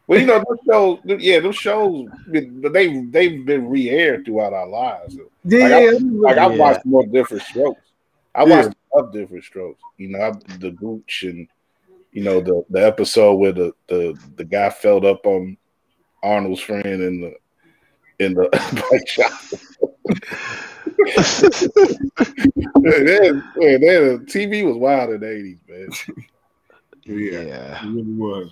Well, you know, those shows, they've been re-aired throughout our lives. I watched more Different Strokes. I watched Different Strokes. You know, the Gooch, and you know the episode where the guy fell up on Arnold's friend in the bike shop. The TV was wild in the 80s, man. Yeah, it really was.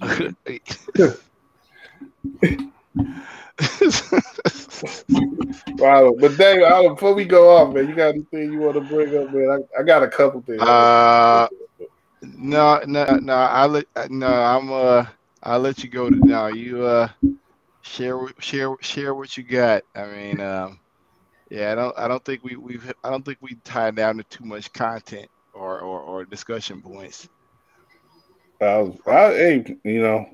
Wow, but Dave, before we go off, man, you got anything you want to bring up, man? I got a couple things. No. I'll let you go now. You share what you got. I mean, yeah, I don't think we tied down to too much content or discussion points. Hey, you know,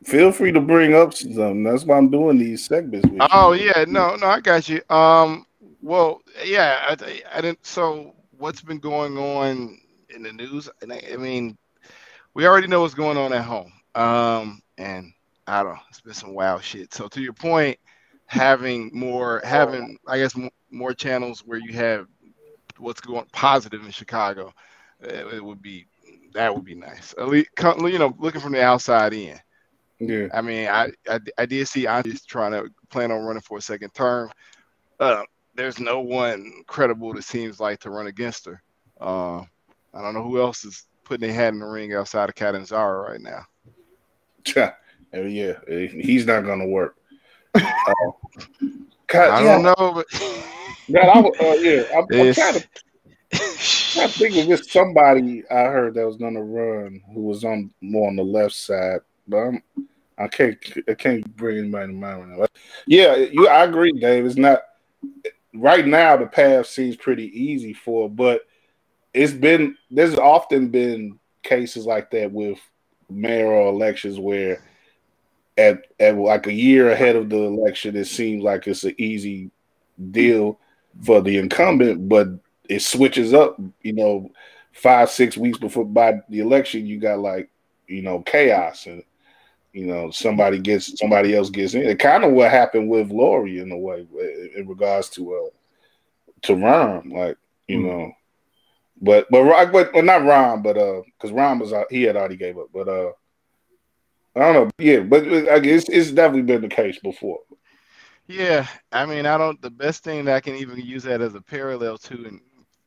feel free to bring up something. That's why I'm doing these segments with you. Yeah, no, I got you. Well, yeah, I didn't. So, what's been going on in the news? And I mean, we already know what's going on at home. And I don't know, it's been some wild shit. So, to your point, having I guess more channels where you have what's going positive in Chicago, that would be nice. At least, you know, looking from the outside in. Yeah. I mean, I did see Andre's trying to plan on running for a second term. There's no one credible that seems like to run against her. I don't know who else is putting their hat in the ring outside of Catanzaro right now. Yeah, he's not gonna work. I don't know, but I'm trying to think of just somebody I heard that was gonna run who was more on the left side, but I can't bring anybody to mind right now. Yeah, I agree, Dave. It's not right now. The path seems pretty easy but there's often been cases like that with mayoral elections where at like a year ahead of the election, it seems like it's an easy deal for the incumbent, but it switches up, you know, 5-6 weeks by the election, you got like, you know, chaos, and you know, somebody else gets in. It kind of what happened with Lori in a way in regards to Ron, like, you know, but not Ron, but because Ron he had already gave up, but I don't know, yeah, but I guess it's definitely been the case before. Yeah, I mean, the best thing that I can even use that as a parallel to, and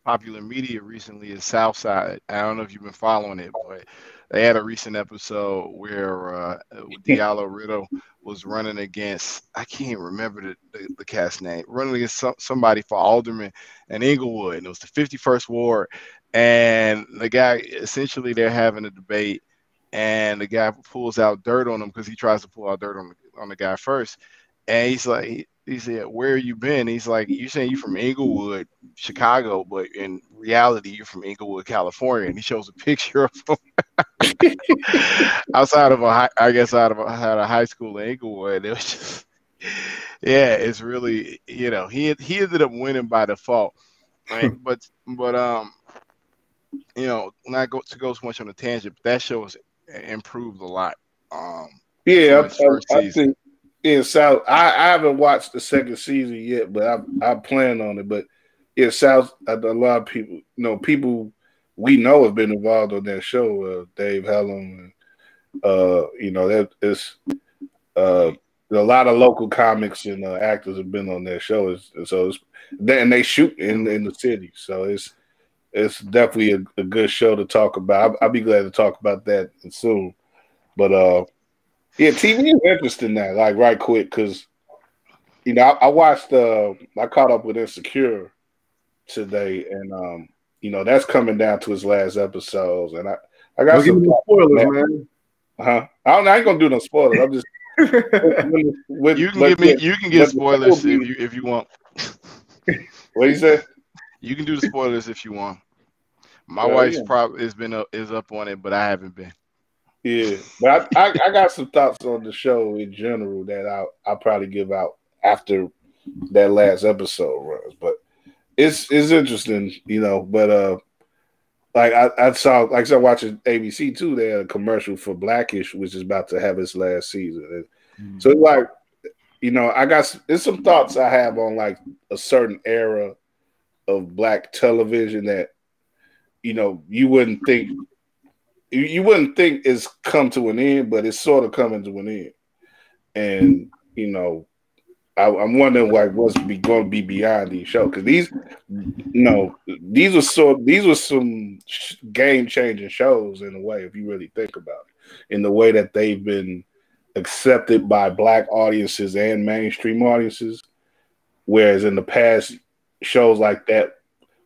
popular media recently is Southside. I don't know if you've been following it, but they had a recent episode where Diallo Riddle was running against, I can't remember the cat's name, running against somebody for alderman in Inglewood, and it was the 51st Ward. And the guy, essentially, they're having a debate, and the guy pulls out dirt on him because he tries to pull out dirt on the guy first. And he's like, he said, "Where you been?" He's like, "You saying you from Inglewood, Chicago, but in reality, you're from Inglewood, California." And he shows a picture of him outside of out of high school in Inglewood. It was just, yeah, it's really, he ended up winning by default, right? but not to go so much on a tangent, but that show has improved a lot. Yeah, From its first I season. think yeah, South. I haven't watched the second season yet, but I plan on it. But yeah, South. A lot of people, people we know have been involved on that show. Dave Hellum, that is a lot of local comics and actors have been on that show. And they shoot in the city, so it's definitely a good show to talk about. I'll be glad to talk about that soon. But yeah, TV is interesting now. Like right quick, because I watched. I caught up with Insecure today, and that's coming down to its last episodes, and I got Don't give some me no spoilers, man. I ain't gonna do no spoilers. I'm just You can give spoilers if you want. What you say? You can do the spoilers if you want. My Well, wife's yeah. probably is up on it, but I haven't been. Yeah, but I got some thoughts on the show in general that I'll probably give out after that last episode runs. But it's interesting, But like I saw watching ABC too. They had a commercial for Blackish, which is about to have its last season. And so it's like, there's some thoughts I have on like a certain era of Black television that you wouldn't think it's come to an end, but it's sort of coming to an end. And I'm wondering what's going to be beyond these shows, because these were some game changing shows in a way, if you really think about it, in the way that they've been accepted by Black audiences and mainstream audiences, whereas in the past shows like that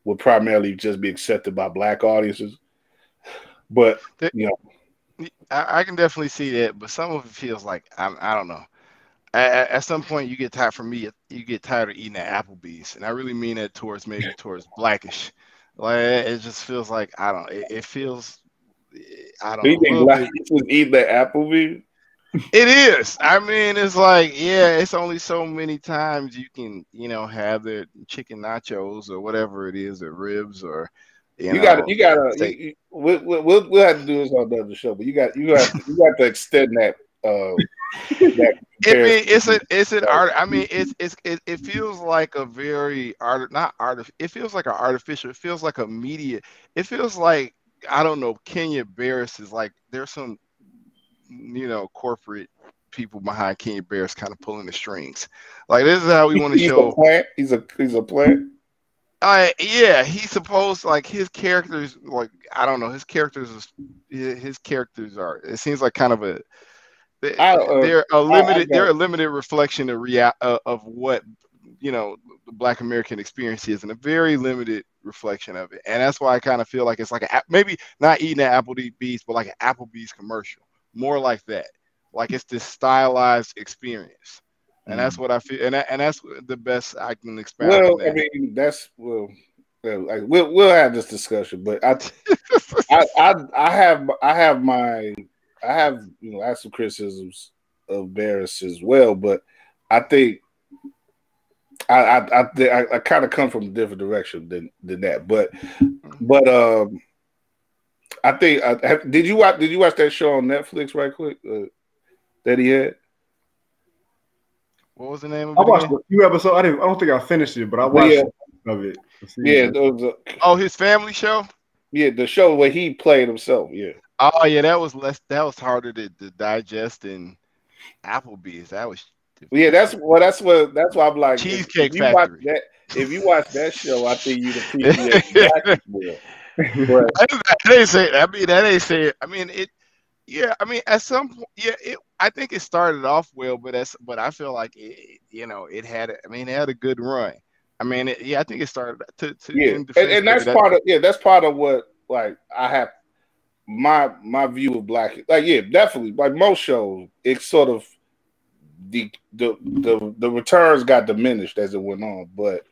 would primarily just be accepted by Black audiences. But I can definitely see that, but some of it feels like I don't know. At some point, you get tired. For me, you get tired of eating at Applebee's, and I really mean that towards Blackish. Like it just feels like I don't. It feels I don't know. You think Blackish was eating at Applebee's? It is. I mean, it's like, yeah, it's only so many times you can, have the chicken nachos or whatever it is, or ribs, or we'll have to do this on another show, but you got to extend that. It's an art. I mean, it feels like a very not art. It feels like an artificial. It feels like a media. It feels like, I don't know. Kenya Barris is like, there's some corporate people behind Kenya Barris kind of pulling the strings. Like, this is how we want to show. He's a plant. Yeah, he's supposed, like, his characters, like, I don't know, his characters are. It seems like kind of they're a limited reflection of what the Black American experience is, and a very limited reflection of it. And that's why I kind of feel like it's like maybe not eating at Applebee's, but like an Applebee's commercial, more like that. Like it's this stylized experience. And that's what I feel, and that's the best I can expound. Well, I mean, we'll have this discussion, but I have some criticisms of Barris as well, but I think I kind of come from a different direction than that. But I think did you watch that show on Netflix right quick that he had? What was the name of it? I watched a few episodes. I don't think I finished it, but I watched of it. Yeah. His family show? Yeah, the show where he played himself. Yeah. Oh yeah, that was harder to digest than Applebee's. That was Yeah, that's why I'm like, Cheesecake Factory. if you watch that show, I think you'd appreciate Black more. But That ain't say. I mean, that ain't say. I mean, it. Yeah, I mean, at some point, yeah, I think it started off well, but I feel like it had. I mean, it had a good run. I mean, yeah, I think it started to yeah, in defense and that's of it. that's part of what like I have my view of Black. Like, yeah, definitely. Like most shows, it's sort of the returns got diminished as it went on. But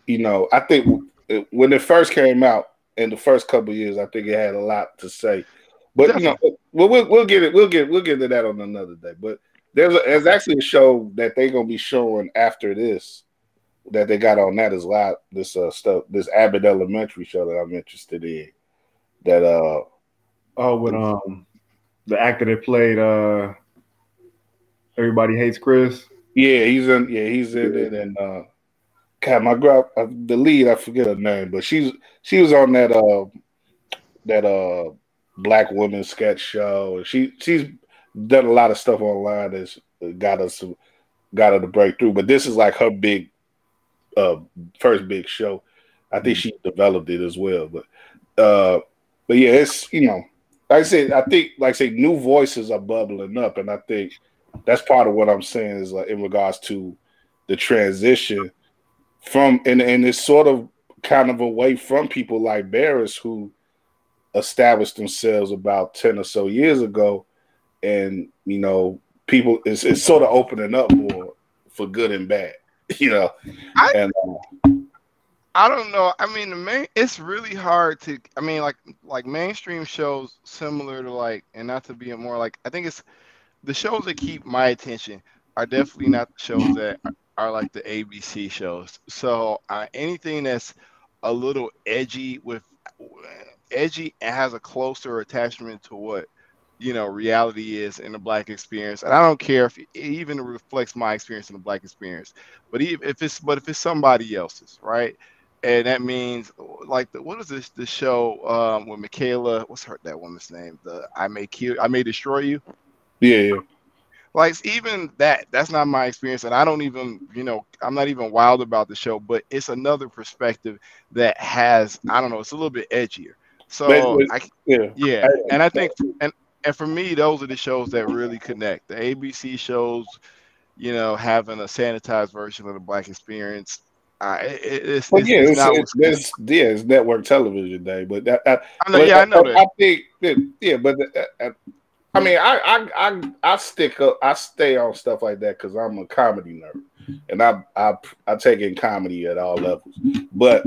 I think when it first came out in the first couple of years, I think it had a lot to say. But Definitely. we'll get into that on another day. But there's actually a show that they're gonna be showing after this that they got on that is live. This this Abbott Elementary show that I'm interested in. That with the actor that played Everybody Hates Chris. Yeah, he's in it, and God, my girl, the lead, I forget her name, but she was on that Black woman sketch show, and she's done a lot of stuff online that's got her to break through. But this is like her big first big show. I think she developed it as well, but yeah, it's like I said, I think like I say new voices are bubbling up, and I think that's part of what I'm saying is like in regards to the transition from and it's sort of kind of away from people like Barris who established themselves about 10 or so years ago, and people it's sort of opening up more for good and bad, and I don't know. I mean, it's really hard to. I mean, like mainstream shows similar to like, and not to be more like. I think it's the shows that keep my attention are definitely not the shows that are like the ABC shows. So anything that's a little edgy and has a closer attachment to what reality is in the Black experience, and I don't care if it even reflects my experience in the Black experience, but if it's somebody else's, right? And that means like what is this the show with Michaela? What's that woman's name? The I May Destroy You. Yeah. Like even that's not my experience, and I don't even I'm not even wild about the show, but it's another perspective that has I don't know, it's a little bit edgier. So yeah, and I think and for me those are the shows that really connect. The ABC shows, having a sanitized version of the Black experience. It's network television day, but I know that. I think but I mean, I stick up, I stay on stuff like that because I'm a comedy nerd, and I take in comedy at all levels. But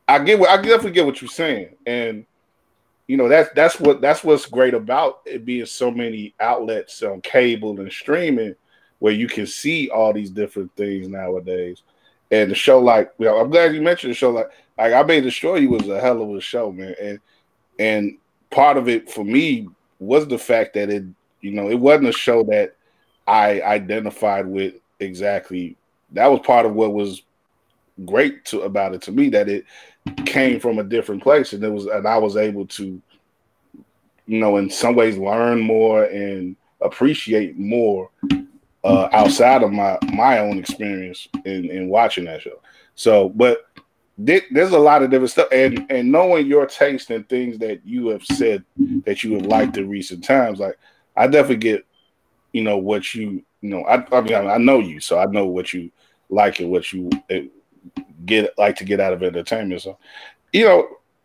I definitely get what you're saying, and that's what's great about it being so many outlets on cable and streaming, where you can see all these different things nowadays. And the show, like, I'm glad you mentioned the show. Like I May Destroy You was a hell of a show, man. And part of it for me was the fact that it wasn't a show that I identified with exactly. That was part of what was great about it to me, that it came from a different place, and I was able to, in some ways learn more and appreciate more outside of my own experience in watching that show. So, but there's a lot of different stuff, and knowing your taste and things that you have said that you have liked in recent times, like I definitely get, what I mean, I know you, so I know what you like and what you like to get out of entertainment. So,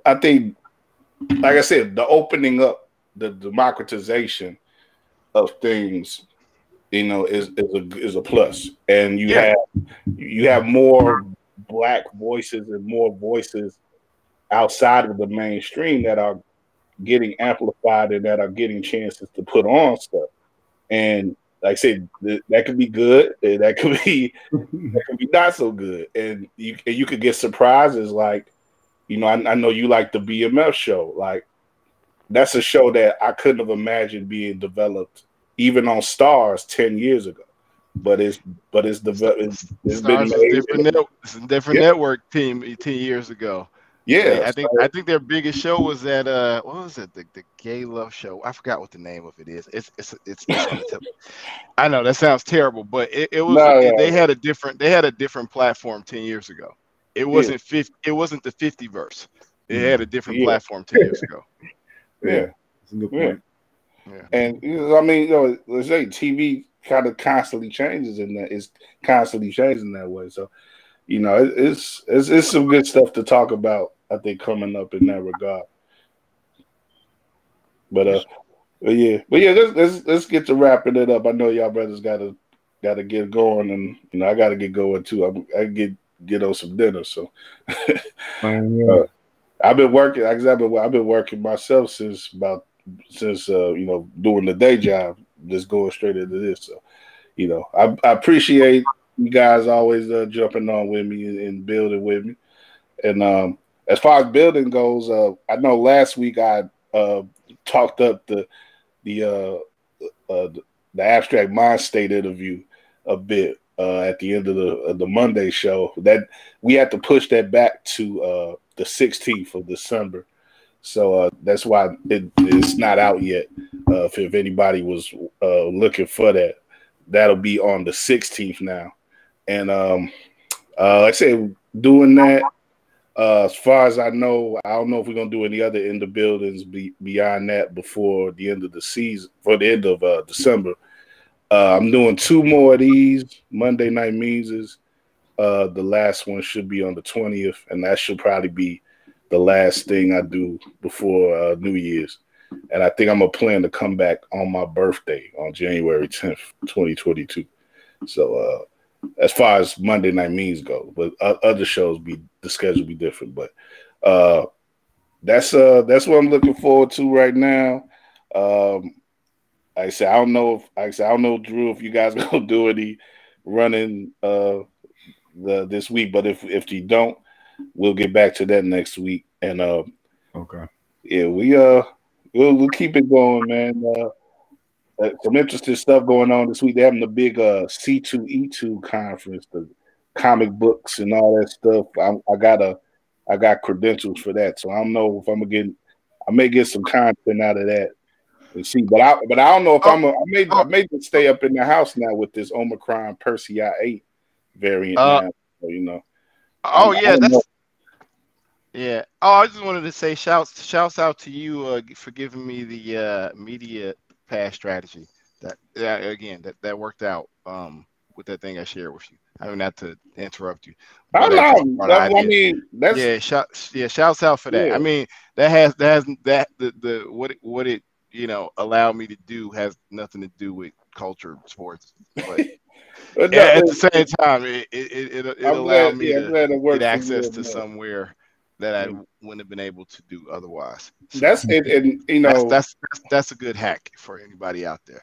I think, like I said, the opening up, the democratization of things, is a plus, and you have more Black voices and more voices outside of the mainstream that are getting amplified and that are getting chances to put on stuff. And like I said, that could be good, and that could be not so good, and you could get surprises. Like, I know you like the BMF show. Like, that's a show that I couldn't have imagined being developed even on Stars 10 years ago. But it's been made. It's a different network team 10 years ago. Yeah, I think their biggest show was at what was it, the Gay Love Show? I forgot what the name of it is. It's on the tip. I know that sounds terrible, but they had a different platform 10 years ago. It yeah, wasn't 50, it wasn't the 50 verse. It had a different yeah, platform 10 years ago. yeah, That's a good yeah. point. Yeah. And I mean, let's say TV kind of constantly changes in that. It's constantly changing that way. So it's some good stuff to talk about. I think coming up in that regard. But yeah. Let's get to wrapping it up. I know y'all brothers gotta get going, and I gotta get going too. I get on some dinner. So I've been working. Like I said, I've been working myself since doing the day job, just going straight into this. So I appreciate you guys always jumping on with me and building with me. And as far as building goes, I know last week I talked up the abstract mind state interview a bit at the end of the Monday show. That we had to push that back to the 16th of December. So that's why it's not out yet. If anybody was looking for that, that'll be on the 16th now. And like I said, doing that, as far as I don't know if we're gonna do any other in the buildings beyond that before the end of the season, for the end of December. I'm doing 2 more of these Monday Night Meanses. The last one should be on the 20th, and that should probably be the last thing I do before New Year's. And I think I'm gonna plan to come back on my birthday on January 10th, 2022. So as far as Monday Night Means go, but other shows the schedule be different. But that's what I'm looking forward to right now. Like I said, I don't know, Drew, if you guys are gonna do any running this week, but if you don't, we'll get back to that next week. And Okay. yeah, we'll keep it going, man. Some interesting stuff going on this week. They're having the big C2E2 conference, the comic books and all that stuff. I got credentials for that, so I don't know if I may get some content out of that and see. But I don't know if I may just stay up in the house now with this Omicron Persei 8 variant now. So, Oh yeah, I yeah. Oh, I just wanted to say shouts out to you for giving me the media pass strategy. That worked out with that thing I shared with you. I mean, not to interrupt you. I know. I mean, shouts out for that. Yeah. I mean, what it allowed me to do has nothing to do with culture, sports, but at the same time, it allowed me to get access to somewhere that I wouldn't have been able to do otherwise. So that's it, and that's a good hack for anybody out there.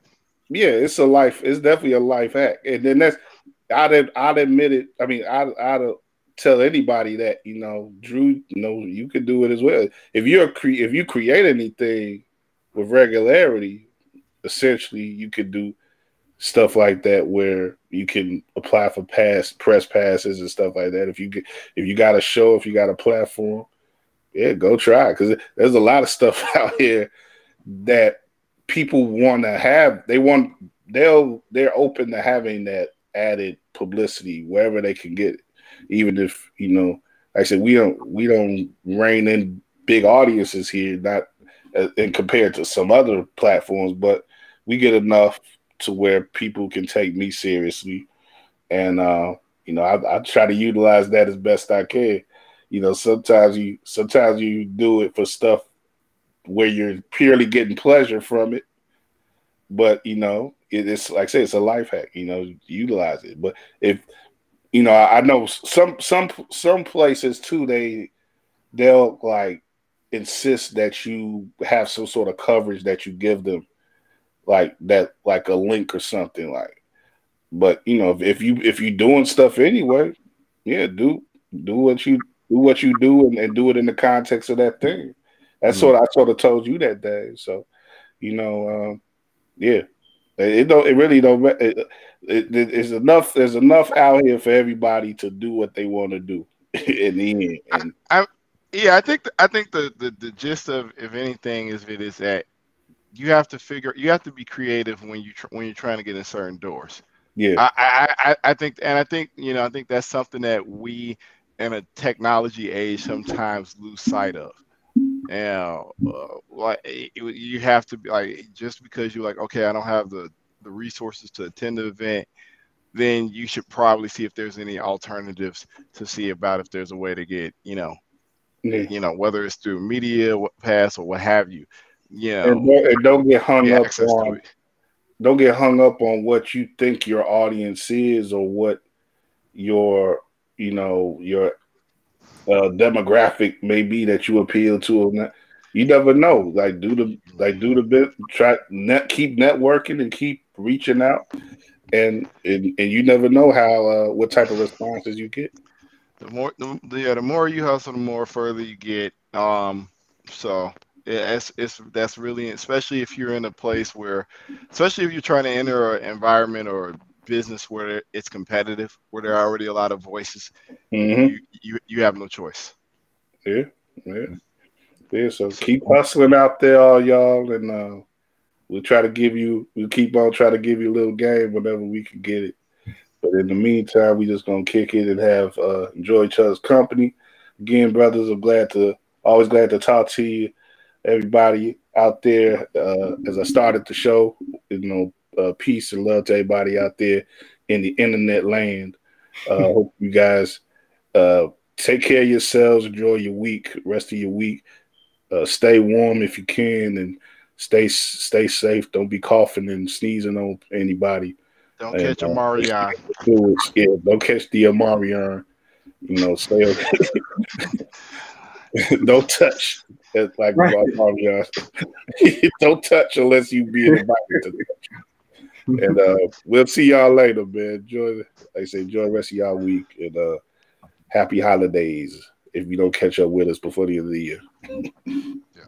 Yeah, it's definitely a life hack, and then I'd admit it. I mean, I'd tell anybody that Drew, you could do it as well. If you create anything with regularity, essentially you could do stuff like that where you can apply for press passes and stuff like that. If you got a show, if you got a platform, yeah, go try it, because there's a lot of stuff out here that people want to have. They're open to having that added publicity wherever they can get it. Even if like I said, we don't rein in big audiences here, not and compared to some other platforms, but we get enough to where people can take me seriously, and I try to utilize that as best I can. Sometimes you do it for stuff where you're purely getting pleasure from it, but it's like I say, it's a life hack. Utilize it. But if I know some places too, they'll like insist that you have some sort of coverage that you give them, like that, like a link or something like. But if you're doing stuff anyway, yeah, do what you do and do it in the context of that thing. That's what I sort of told you that day. So, yeah, it really don't. There's enough. There's enough out here for everybody to do what they want to do in the end. And yeah, I think the gist of, if anything, is it is that you have to be creative when when you're trying to get in certain doors. Yeah, I think, and I think, I think that's something that we in a technology age sometimes lose sight of. And like you have to be like, just because you're like, okay, I don't have the resources to attend the event, then you should probably see if there's any alternatives, to see about if there's a way to get, yeah. whether it's through media pass or what have you, And don't get hung get up access to on it. what you think your audience is, or what your your demographic may be that you appeal to or not. You never know. Like do the bit, keep networking and keep reaching out, and you never know how what type of responses you get. The more you hustle, the more further you get. So yeah, that's really, especially if you're in a place where, especially if you're trying to enter an environment or a business where it's competitive, where there are already a lot of voices, Hmm. you have no choice. Yeah, yeah, yeah. So So keep hustling out there, all y'all, and we'll keep on trying to give you a little game whenever we can get it. But in the meantime, we just gonna kick it and have enjoy each other's company. Again, brothers, always glad to talk to you, everybody out there. As I started the show, peace and love to everybody out there in the internet land. Hope you guys take care of yourselves. Enjoy your week, rest of your week. Stay warm if you can, and stay safe. Don't be coughing and sneezing on anybody. don't And catch a Marion. fluids, yeah, don't catch the Amarion. Stay don't touch. That's like Right. Marion. Don't touch unless you be invited to touch. And we'll see y'all later, man. Enjoy the rest of y'all week, and happy holidays if you don't catch up with us before the end of the year. Yeah.